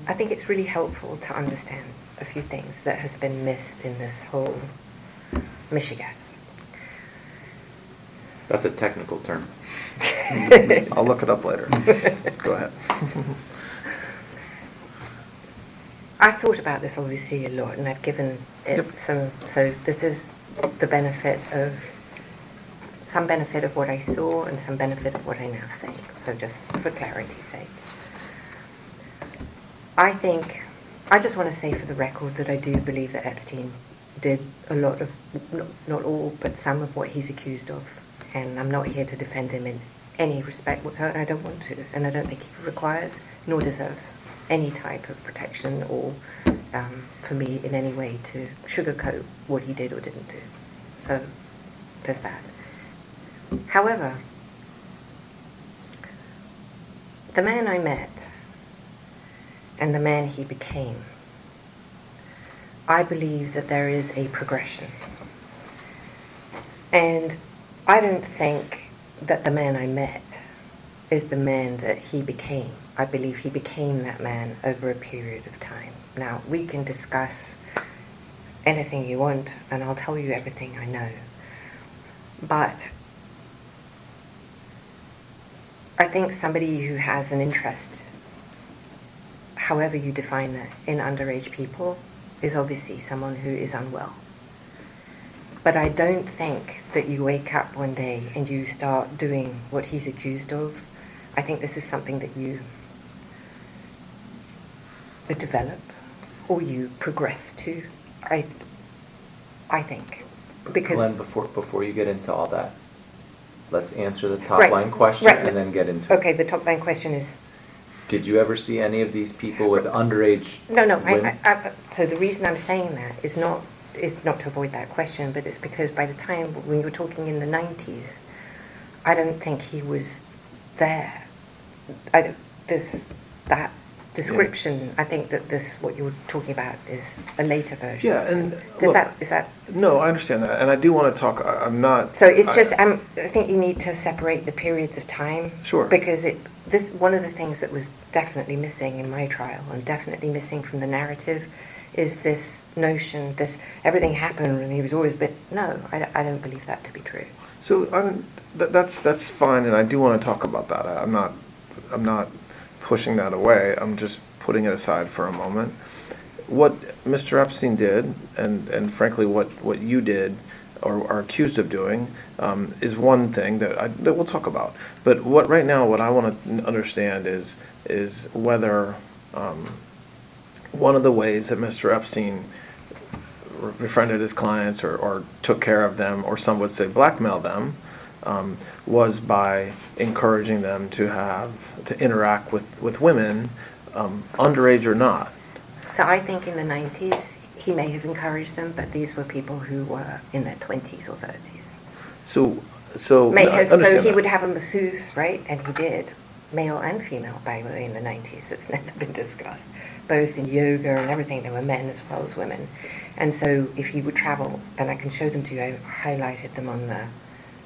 I think it's really helpful to understand a few things that has been missed in this whole mishigas. That's a technical term. I'll look it up later. Go ahead. I thought about this obviously a lot, and I've given it some. So this is the benefit of some benefit of what I saw and some benefit of what I now think. So just for clarity's sake, I just want to say for the record that I do believe that Epstein did a lot of, not all, but some of what he's accused of, and I'm not here to defend him in any respect whatsoever, and I don't want to, and I don't think he requires nor deserves any type of protection or for me in any way to sugarcoat what he did or didn't do. So there's that. However, the man I met and the man he became, I believe that there is a progression. And I don't think that the man I met is the man that he became. I believe he became that man over a period of time. Now, we can discuss anything you want, and I'll tell you everything I know. But I think somebody who has an interest, however you define that, in underage people, is obviously someone who is unwell. But I don't think that you wake up one day and you start doing what he's accused of. I think this is something that you develop or you progress to. I think. Because Glenn, before you get into all that, let's answer the top Right, line question right. and then get into it. Okay, the top line question is... Did you ever see any of these people with underage No, women? so the reason I'm saying that is not to avoid that question, but it's because by the time when you were talking in the 90s, I don't think he was there. That description, I think that what you're talking about is a later version. Yeah, and Is that? No, I understand that, and I do want to talk. I'm not. So it's just I think you need to separate the periods of time. Sure. Because one of the things that was definitely missing in my trial and definitely missing from the narrative is this notion, everything happened and he was always no, I don't believe that to be true. So that's fine, and I do want to talk about that. I'm not pushing that away. I'm just putting it aside for a moment. What Mr. Epstein did, and frankly what you did or are accused of doing, is one thing that we'll talk about. But what I want to understand is whether one of the ways that Mr. Epstein befriended his clients or took care of them, or some would say blackmailed them, was by encouraging them to interact with women, underage or not. So I think in the 90s he may have encouraged them, but these were people who were in their 20s or 30s. So he would have a masseuse, right? And he did, male and female, by the way, in the 90s. It's never been discussed. Both in yoga and everything, there were men as well as women. And so if he would travel, and I can show them to you, I highlighted them on the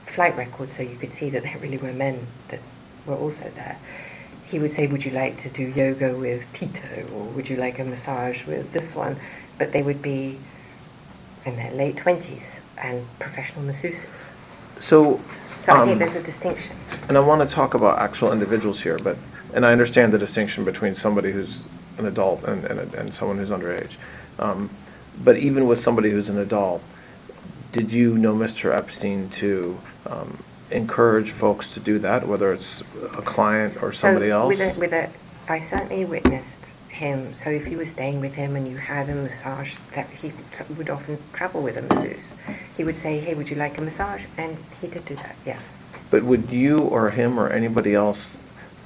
flight record so you could see that there really were men that were also there. He would say, would you like to do yoga with Tito, or would you like a massage with this one? But they would be in their late 20s and professional masseuses. So I think there's a distinction. And I want to talk about actual individuals here, and I understand the distinction between somebody who's an adult and someone who's underage. But even with somebody who's an adult, did you know Mr. Epstein to encourage folks to do that, whether it's a client or somebody else? I certainly witnessed him. So if you were staying with him and you had a massage, that he would often travel with a masseuse. He would say, hey, would you like a massage? And he did do that, yes. But would you or him or anybody else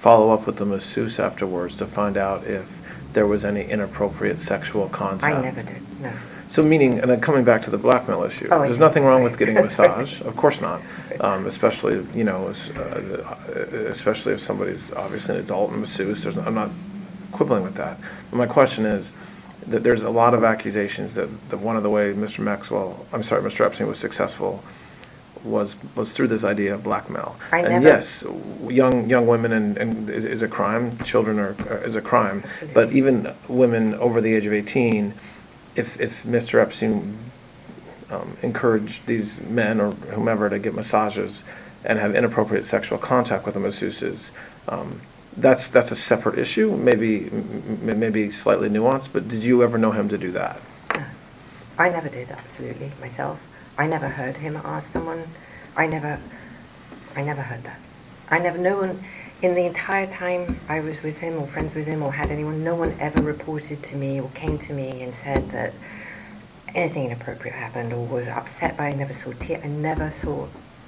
follow up with the masseuse afterwards to find out if there was any inappropriate sexual contact? I never did, no. So meaning, and then coming back to the blackmail issue, Oh, I there's see. nothing wrong with Sorry. getting a massage, of course not. Especially, you know, especially if somebody's obviously an adult masseuse. I'm not quibbling with that. But my question is that there's a lot of accusations that one of the way Mr. Epstein was successful was through this idea of blackmail. And yes, young women and is a crime. Children is a crime. Absolutely. But even women over the age of 18, if Mr. Epstein encouraged these men or whomever to get massages and have inappropriate sexual contact with the masseuses, that's a separate issue, maybe slightly nuanced. But did you ever know him to do that? No, I never did, absolutely, myself. I never heard him ask someone. I never heard that. No one, in the entire time I was with him or friends with him or had anyone, no one ever reported to me or came to me and said that anything inappropriate happened or was upset by it. I never saw tears. I never saw,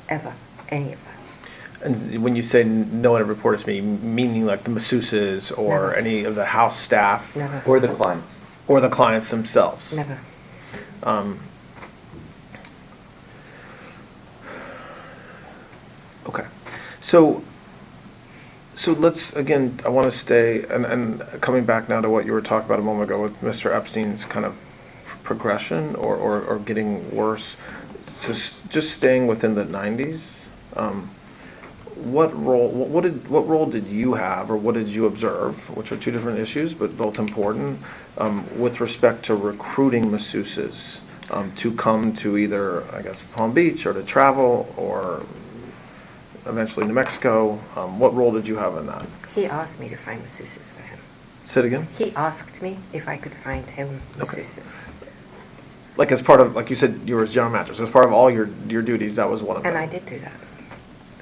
ever, any of that. And when you say no one ever reported to me, meaning like the masseuses or Never. any of the house staff? Never. Or the clients. Or the clients themselves? Never. Okay. So let's, again, I want to stay, and coming back now to what you were talking about a moment ago with Mr. Epstein's kind of progression or getting worse. So just staying within the 90s, what role did you have, or what did you observe, which are two different issues but both important, with respect to recruiting masseuses to come to either, I guess, Palm Beach or to travel or eventually New Mexico? What role did you have in that? He asked me to find masseuses for him. Say it again? He asked me if I could find him masseuses. Like as part of, like you said, you were his general manager, so as part of all your duties, that was one of them. And I did do that.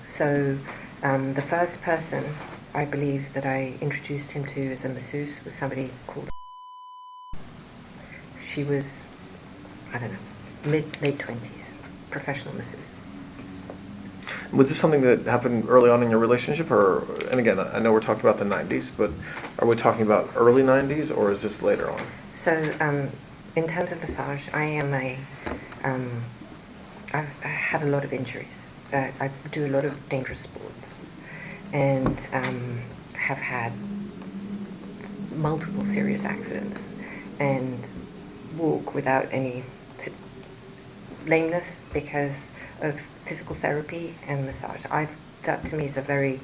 So the first person I believe that I introduced him to as a masseuse was somebody called. She was, I don't know, late 20s, professional masseuse. Was this something that happened early on in your relationship, or, and again, I know we're talking about the 90s, but are we talking about early 90s, or is this later on? So, in terms of massage, I have a lot of injuries. I do a lot of dangerous sports, and have had multiple serious accidents, and walk without any lameness because of physical therapy and massage. That to me is a very,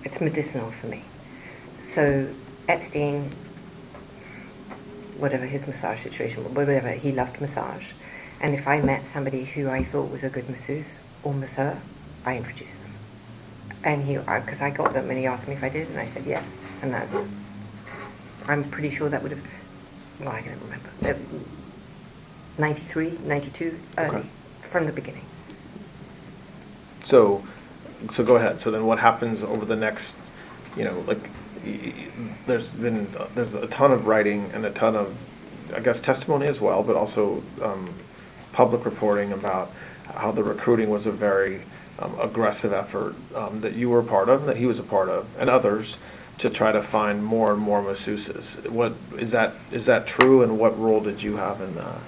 it's medicinal for me. So Epstein, whatever his massage situation, whatever, he loved massage. And if I met somebody who I thought was a good masseuse or masseur, I introduced them. And because I got them and he asked me if I did, and I said yes. And I'm pretty sure that would have, well, I can't remember. 93, 92, early, Okay. from the beginning. So go ahead. So then what happens over the next, like, there's a ton of writing and a ton of, I guess, testimony as well, but also public reporting about how the recruiting was a very aggressive effort that you were a part of, that he was a part of, and others, to try to find more and more masseuses. What is that true, and what role did you have in that?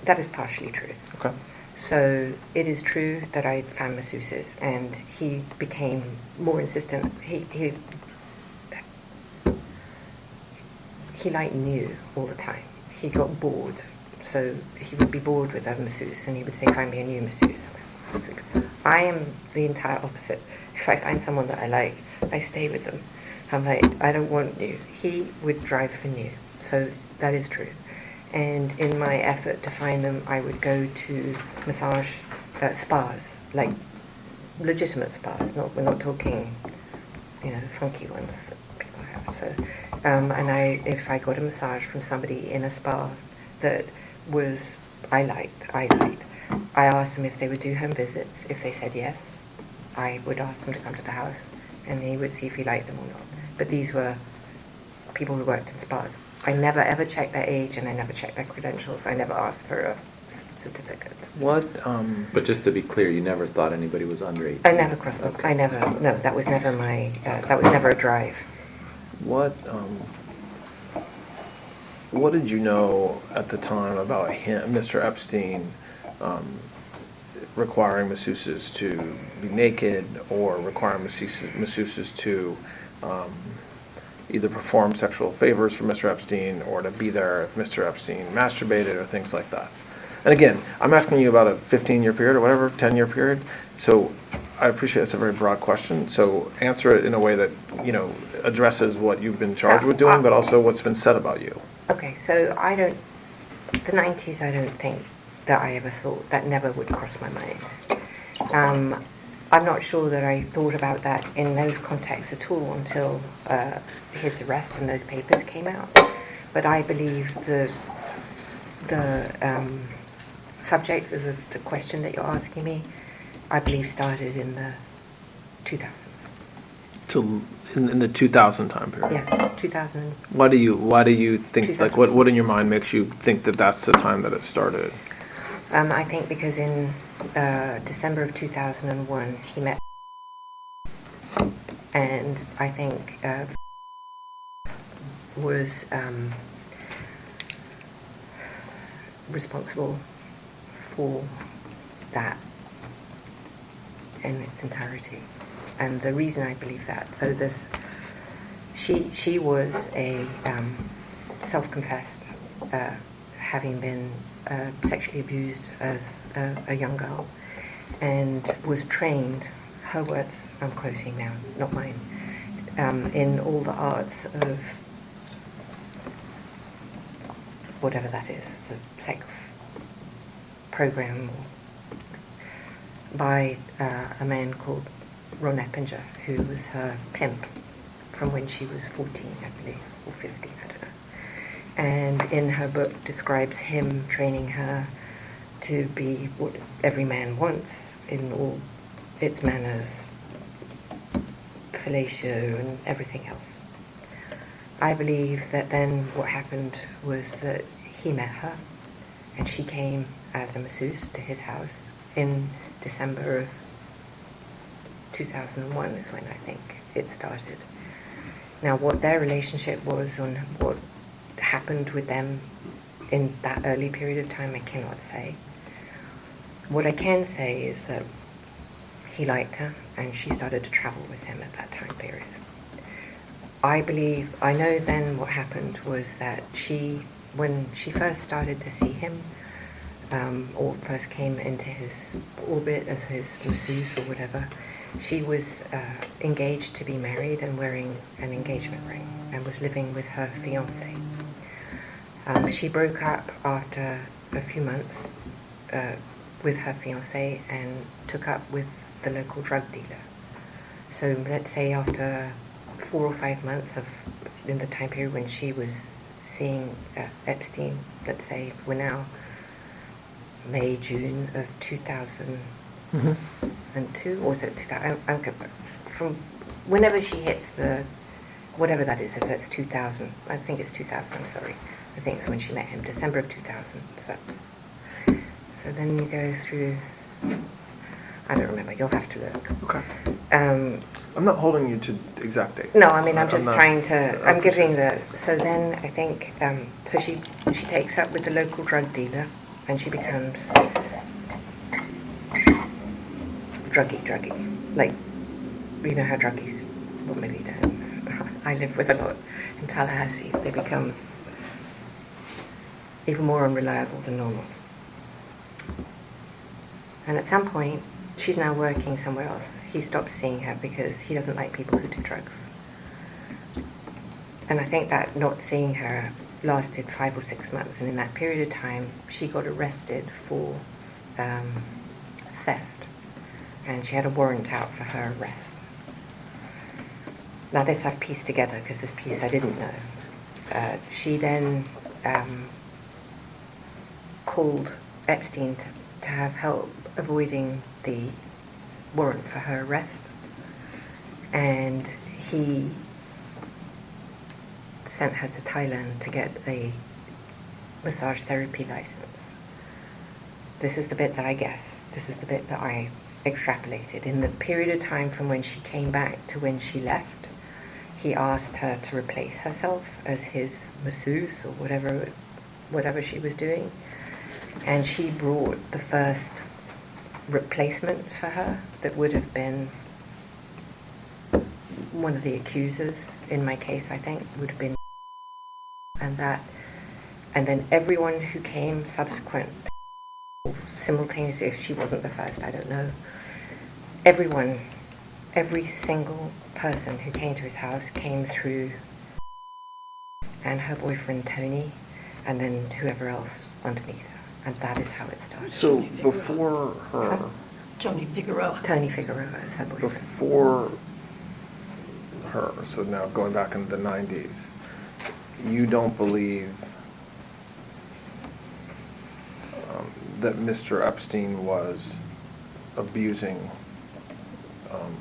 That is partially true. Okay. So it is true that I found masseuses, and he became more insistent. He like knew all the time. He got bored, so he would be bored with a masseuse, and he would say, "Find me a new masseuse." I am the entire opposite. If I find someone that I like, I stay with them. I'm like, I don't want new. He would drive for new, so that is true. And in my effort to find them, I would go to massage spas, like legitimate spas. We're not talking, funky ones that people have. So, if I got a massage from somebody in a spa that I liked, I asked them if they would do home visits. If they said yes, I would ask them to come to the house, and he would see if he liked them or not. But these were people who worked in spas. I never ever checked their age, and I never checked their credentials. I never asked for a certificate. What? But just to be clear, you never thought anybody was under 18? I never crossed. Okay. No, that was never my. That was never a drive. what did you know at the time about him, Mr. Epstein, requiring masseuses to be naked or requiring masseuses to either perform sexual favors for Mr. Epstein or to be there if Mr. Epstein masturbated or things like that? And again, I'm asking you about a 15-year period or whatever, 10-year period. So I appreciate it's a very broad question. So answer it in a way that, addresses what you've been charged with doing, but also what's been said about you. Okay, so the 90s, I don't think that I ever thought, that never would cross my mind. I'm not sure that I thought about that in those contexts at all until his arrest and those papers came out. But I believe the subject of the question that you're asking me, I believe started in the 2000s. So in the 2000 time period. Yes, 2000. Why do you think 2000. what in your mind makes you think that that's the time that it started? I think because in December of 2001 he met, and I think was responsible for that in its entirety. And the reason I believe that, so she was a self-confessed, having been sexually abused as a young girl, and was trained, her words I'm quoting now, not mine, in all the arts of whatever that is, the sex program, by a man called Ron Eppinger, who was her pimp from when she was 14, I believe, or 15, I don't know. And in her book describes him training her to be what every man wants in all its manners, fellatio and everything else. I believe that then what happened was that he met her and she came as a masseuse to his house in December of 2001 is when I think it started. Now what their relationship was and what happened with them in that early period of time, I cannot say. What I can say is that he liked her and she started to travel with him at that time period. I know then what happened was that when she first started to see him, or first came into his orbit as his masseuse or whatever, she was engaged to be married and wearing an engagement ring and was living with her fiancé. She broke up after a few months with her fiancé and took up with the local drug dealer. So let's say after 4 or 5 months in the time period when she was seeing Epstein, let's say we're now May, June of 2002, or is it 2000? From whenever she hits the, whatever that is, if that's 2000, I think it's 2000, I'm sorry. I think it's when she met him, December of 2000. So then you go through, I don't remember, you'll have to look. Okay. I'm not holding you to exact dates. No, I mean, I'm just not- trying to, I'm giving so then I think, so she takes up with the local drug dealer and she becomes druggy. Like, you know how druggies, well maybe you don't. I live with a lot in Tallahassee. They become even more unreliable than normal. And at some point, she's now working somewhere else. He stops seeing her because he doesn't like people who do drugs. And I think that not seeing her lasted 5 or 6 months, and in that period of time, she got arrested for theft, and she had a warrant out for her arrest. Now this I've pieced together because this piece I didn't know. She then called Epstein to have help avoiding the warrant for her arrest, and he sent her to Thailand to get a massage therapy license. This is the bit that I guess. This is the bit that I extrapolated. In the period of time from when she came back to when she left, he asked her to replace herself as his masseuse or whatever she was doing. And she brought the first replacement for her that would have been one of the accusers in my case, I think, would have been and then everyone who came subsequent simultaneously, if she wasn't the first, I don't know, every single person who came to his house came through and her boyfriend Tony and then whoever else underneath her, and that is how it started. So before her, Tony Figueroa. Tony Figueroa is her boyfriend. before her, so now going back into the 90s, you don't believe that Mr. Epstein was abusing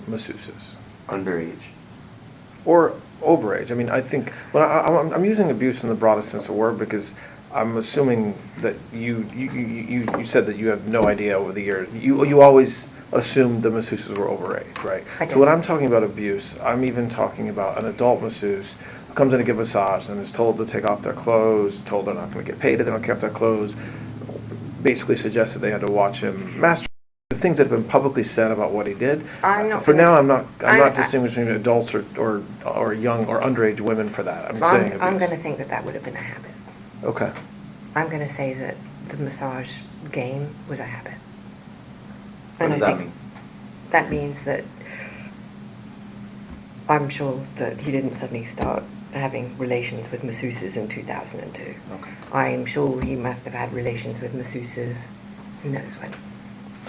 masseuses? Underage. Or overage. I mean, I think, well, I'm using abuse in the broadest sense of the word because I'm assuming that you said that you have no idea over the years. You always assumed the masseuses were overage, right? So when I'm talking about abuse, I'm even talking about an adult masseuse who comes in to give a massage and is told to take off their clothes, told they're not going to get paid if they don't keep their clothes, basically suggested they had to watch him masturbate. The things that have been publicly said about what he did. I'm not distinguishing adults or young or underage women for that. I'm going to think that would have been a habit. Okay. I'm going to say that the massage game was a habit. What does that mean? That means that I'm sure that he didn't suddenly start having relations with masseuses in 2002. Okay. I'm sure he must have had relations with masseuses, who knows when.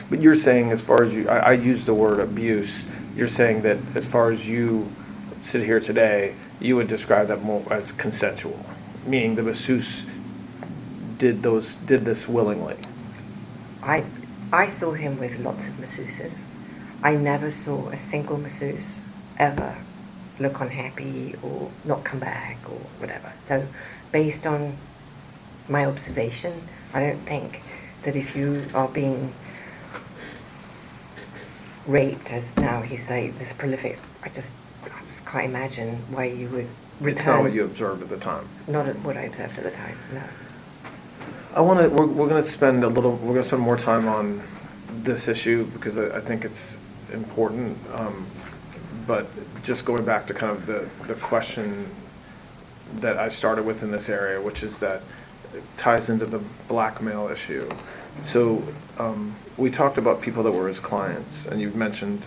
But you're saying, as far as I use the word abuse, you're saying that as far as you sit here today, you would describe that more as consensual, meaning the masseuse did this willingly. I saw him with lots of masseuses. I never saw a single masseuse ever look unhappy or not come back or whatever. So based on my observation, I don't think that if you are being raped, as now he's like this prolific, I just can't imagine why you would return. It's not what you observed at the time. Not what I observed at the time, no. We're going to spend more time on this issue because I think it's important. But just going back to kind of the question that I started with in this area, which is that it ties into the blackmail issue. So we talked about people that were his clients, and you've mentioned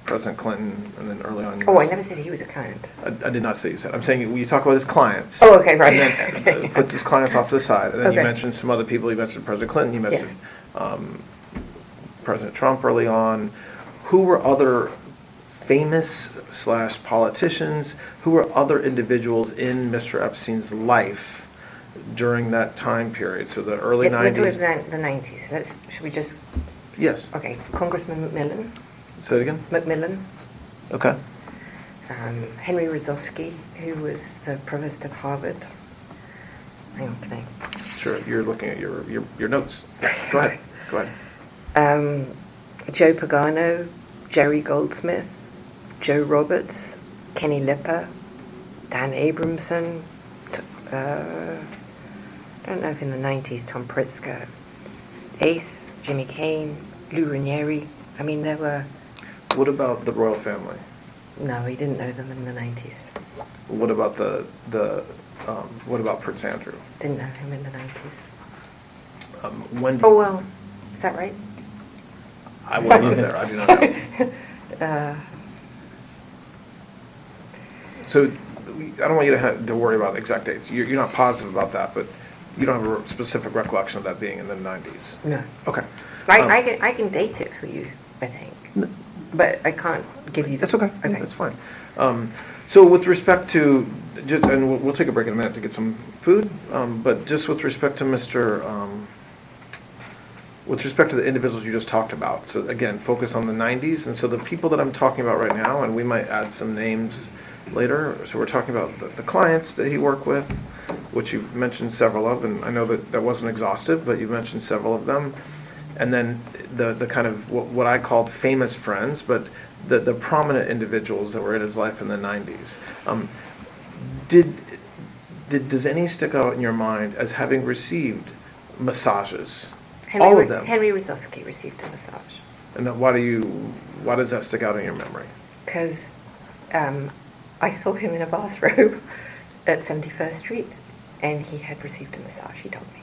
President Clinton, and then early on. I never said he was a client. I did not say you said. I'm saying you talk about his clients. Oh, okay, right. And then puts his clients off to the side, and then you Okay. mentioned some other people. You mentioned President Clinton. You mentioned Yes. President Trump early on. Who were other famous / politicians? Who were other individuals in Mr. Epstein's life during that time period? So the early 90s. We're doing the 90s. Should we just... Yes. Okay, Congressman Macmillan. Say it again. Macmillan. Okay. Henry Rozovsky, who was the provost of Harvard. Hang on, can I? Sure. You're looking at your notes. Yes. Go ahead. Go ahead. Joe Pagano, Jerry Goldsmith, Joe Roberts, Kenny Lipper, Dan Abramson, I don't know if in the 90s, Tom Pritzker, Ace, Jimmy Kane, Lou Ranieri. I mean, there were... What about the royal family? No, he didn't know them in the 90s. What about what about Prince Andrew? Didn't know him in the 90s. When? Oh, well, is that right? I wasn't even there. I do not know. So I don't want you to worry about exact dates. You're not positive about that, but you don't have a specific recollection of that being in the 90s. No. Okay. I can date it for you, I think. But I can't give you... That's okay. That's fine. So with respect to, and we'll take a break in a minute to get some food, but just with respect to with respect to the individuals you just talked about, so again, focus on the 90s, and so the people that I'm talking about right now, and we might add some names later, so we're talking about the clients that he worked with, which you've mentioned several of, and I know that wasn't exhaustive, but you've mentioned several of them, and then the kind of what I called famous friends, but the prominent individuals that were in his life in the 90s, did does any stick out in your mind as having received massages? All of them. Henry Rosowski received a massage. And then why does that stick out in your memory? Because I saw him in a bathrobe at 71st Street, and he had received a massage, he told me.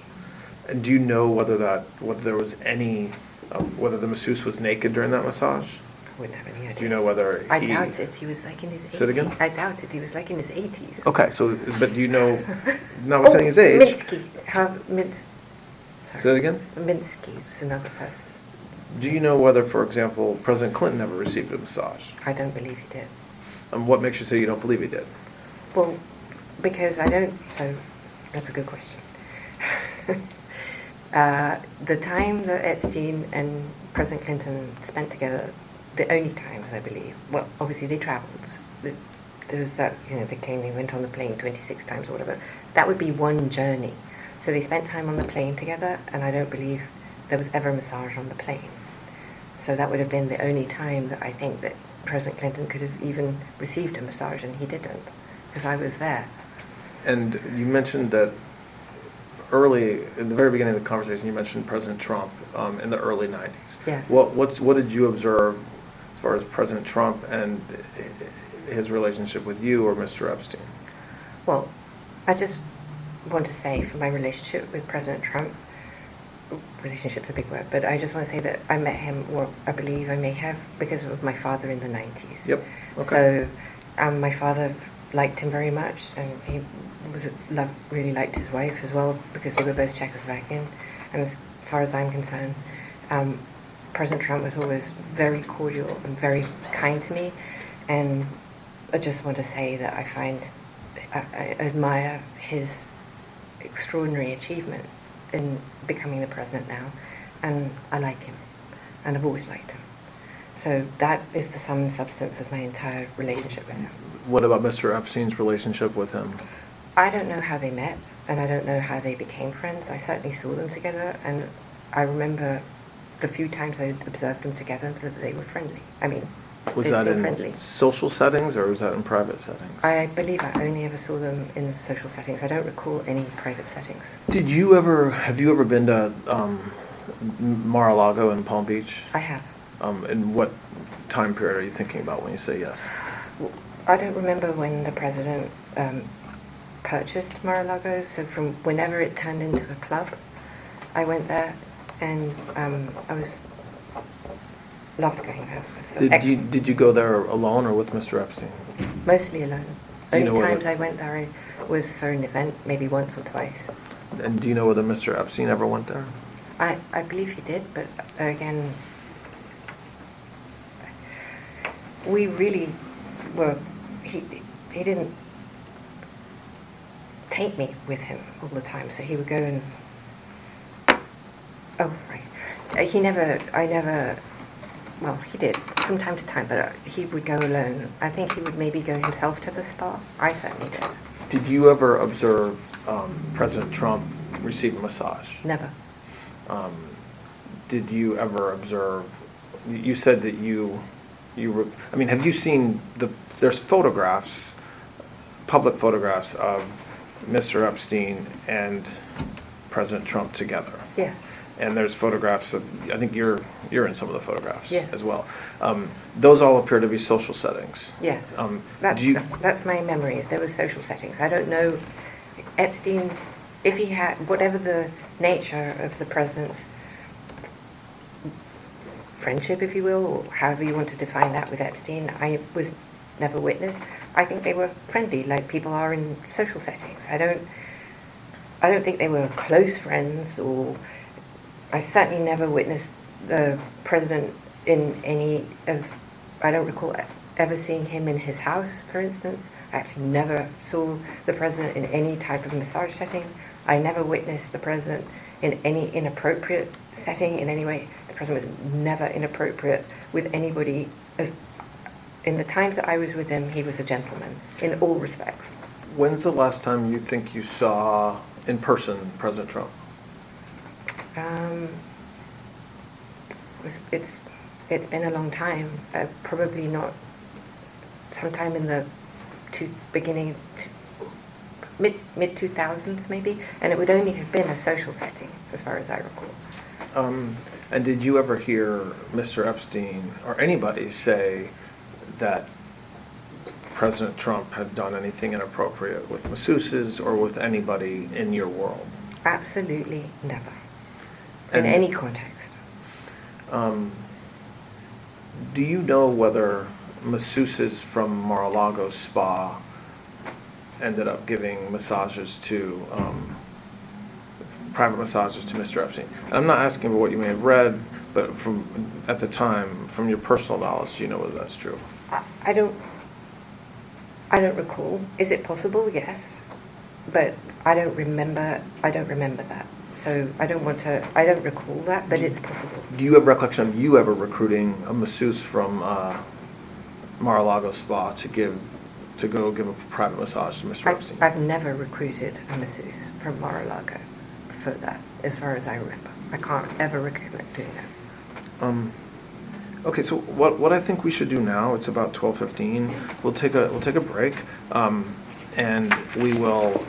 And do you know whether there was any, whether the masseuse was naked during that massage? I wouldn't have any idea. Do you know whether I doubt it. He was like in his 80s. Say it again? I doubt it. He was like in his 80s. Okay, but do you know, notwithstanding his age? Minsky. Sorry. Say it again? Minsky was another person. Do you know whether, for example, President Clinton ever received a massage? I don't believe he did. And what makes you say you don't believe he did? Well, because I don't, so that's a good question. The time that Epstein and President Clinton spent together, the only times I believe, well, obviously they traveled. There was that, they claim they went on the plane 26 times or whatever. That would be one journey. So they spent time on the plane together, and I don't believe there was ever a massage on the plane. So that would have been the only time that I think that President Clinton could have even received a massage, and he didn't, because I was there. And you mentioned that in the very beginning of the conversation, you mentioned President Trump in the early 90s. Yes. What did you observe as far as President Trump and his relationship with you or Mr. Epstein? Well, I just want to say for my relationship with President Trump, relationship's a big word, but I just want to say that I met him, or I believe I may have, because of my father in the 90s. Yep. Okay. So my father liked him very much, and he really liked his wife as well, because they were both Czechoslovakian. And as far as I'm concerned, President Trump was always very cordial and very kind to me. And I just want to say that I admire his extraordinary achievement in becoming the president now, and I like him, and I've always liked him. So that is the sum and substance of my entire relationship with him. What about Mr. Epstein's relationship with him? I don't know how they met, and I don't know how they became friends. I certainly saw them together, and I remember the few times I observed them together that they were friendly. I mean, Was they that seemed in friendly. social settings or was that in private settings? I believe I only ever saw them in social settings. I don't recall any private settings. Have you ever been to Mar-a-Lago in Palm Beach? I have. And what time period are you thinking about when you say yes? I don't remember when the president purchased Mar-a-Lago, so from whenever it turned into a club, I went there, and I loved going there. Did you go there alone or with Mr. Epstein? Mostly alone. Do you know Only whether- times I went there was for an event, maybe once or twice. And do you know whether Mr. Epstein ever went there? I believe he did, but again, we really were, he didn't take me with him all the time, so he would go and, oh, right. Well, he did from time to time, but he would go alone. I think he would maybe go himself to the spa. I certainly did. Did you ever observe President Trump receive a massage? Never. Did you ever observe, you said that have you seen there's photographs, public photographs of Mr. Epstein and President Trump together? Yes. And there's photographs of, I think you're in some of the photographs Yes. as well. Those all appear to be social settings. Yes. That's my memory. If there were social settings, I don't know Epstein's. If he had whatever the nature of the president's friendship, if you will, or however you want to define that with Epstein, I was never witness. I think they were friendly, like people are in social settings. I don't think they were close friends, or I certainly never witnessed the president in any of, I don't recall ever seeing him in his house, for instance. I actually never saw the president in any type of massage setting. I never witnessed the president in any inappropriate setting in any way. The president was never inappropriate with anybody. In the times that I was with him, he was a gentleman in all respects. When's the last time you think you saw in person It's It's been a long time. Probably not. Sometime in the mid 2000s maybe, and it would only have been a social setting, as far as I recall. And did you ever hear Mr. Epstein or anybody say that President Trump had done anything inappropriate with masseuses or with anybody in your world? Absolutely never. In And- any context. Do you know whether masseuses from Mar-a-Lago Spa ended up giving massages to, private massages to Mr. Epstein? And I'm not asking for what you may have read, but from, at the time, from your personal knowledge, do you know whether that's true? I don't recall. Is it possible? Yes. But I don't remember that. So I don't recall that, but it's possible. Do you have recollection of you ever recruiting a masseuse from Mar-a-Lago Spa to go give a private massage to Mr. Epstein? I've never recruited a masseuse from Mar-a-Lago for that, as far as I remember. I can't ever recollect doing that. Okay, so what I think we should do now, it's about 12:15. We'll take a break, and we will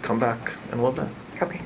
come back in a little bit. Okay.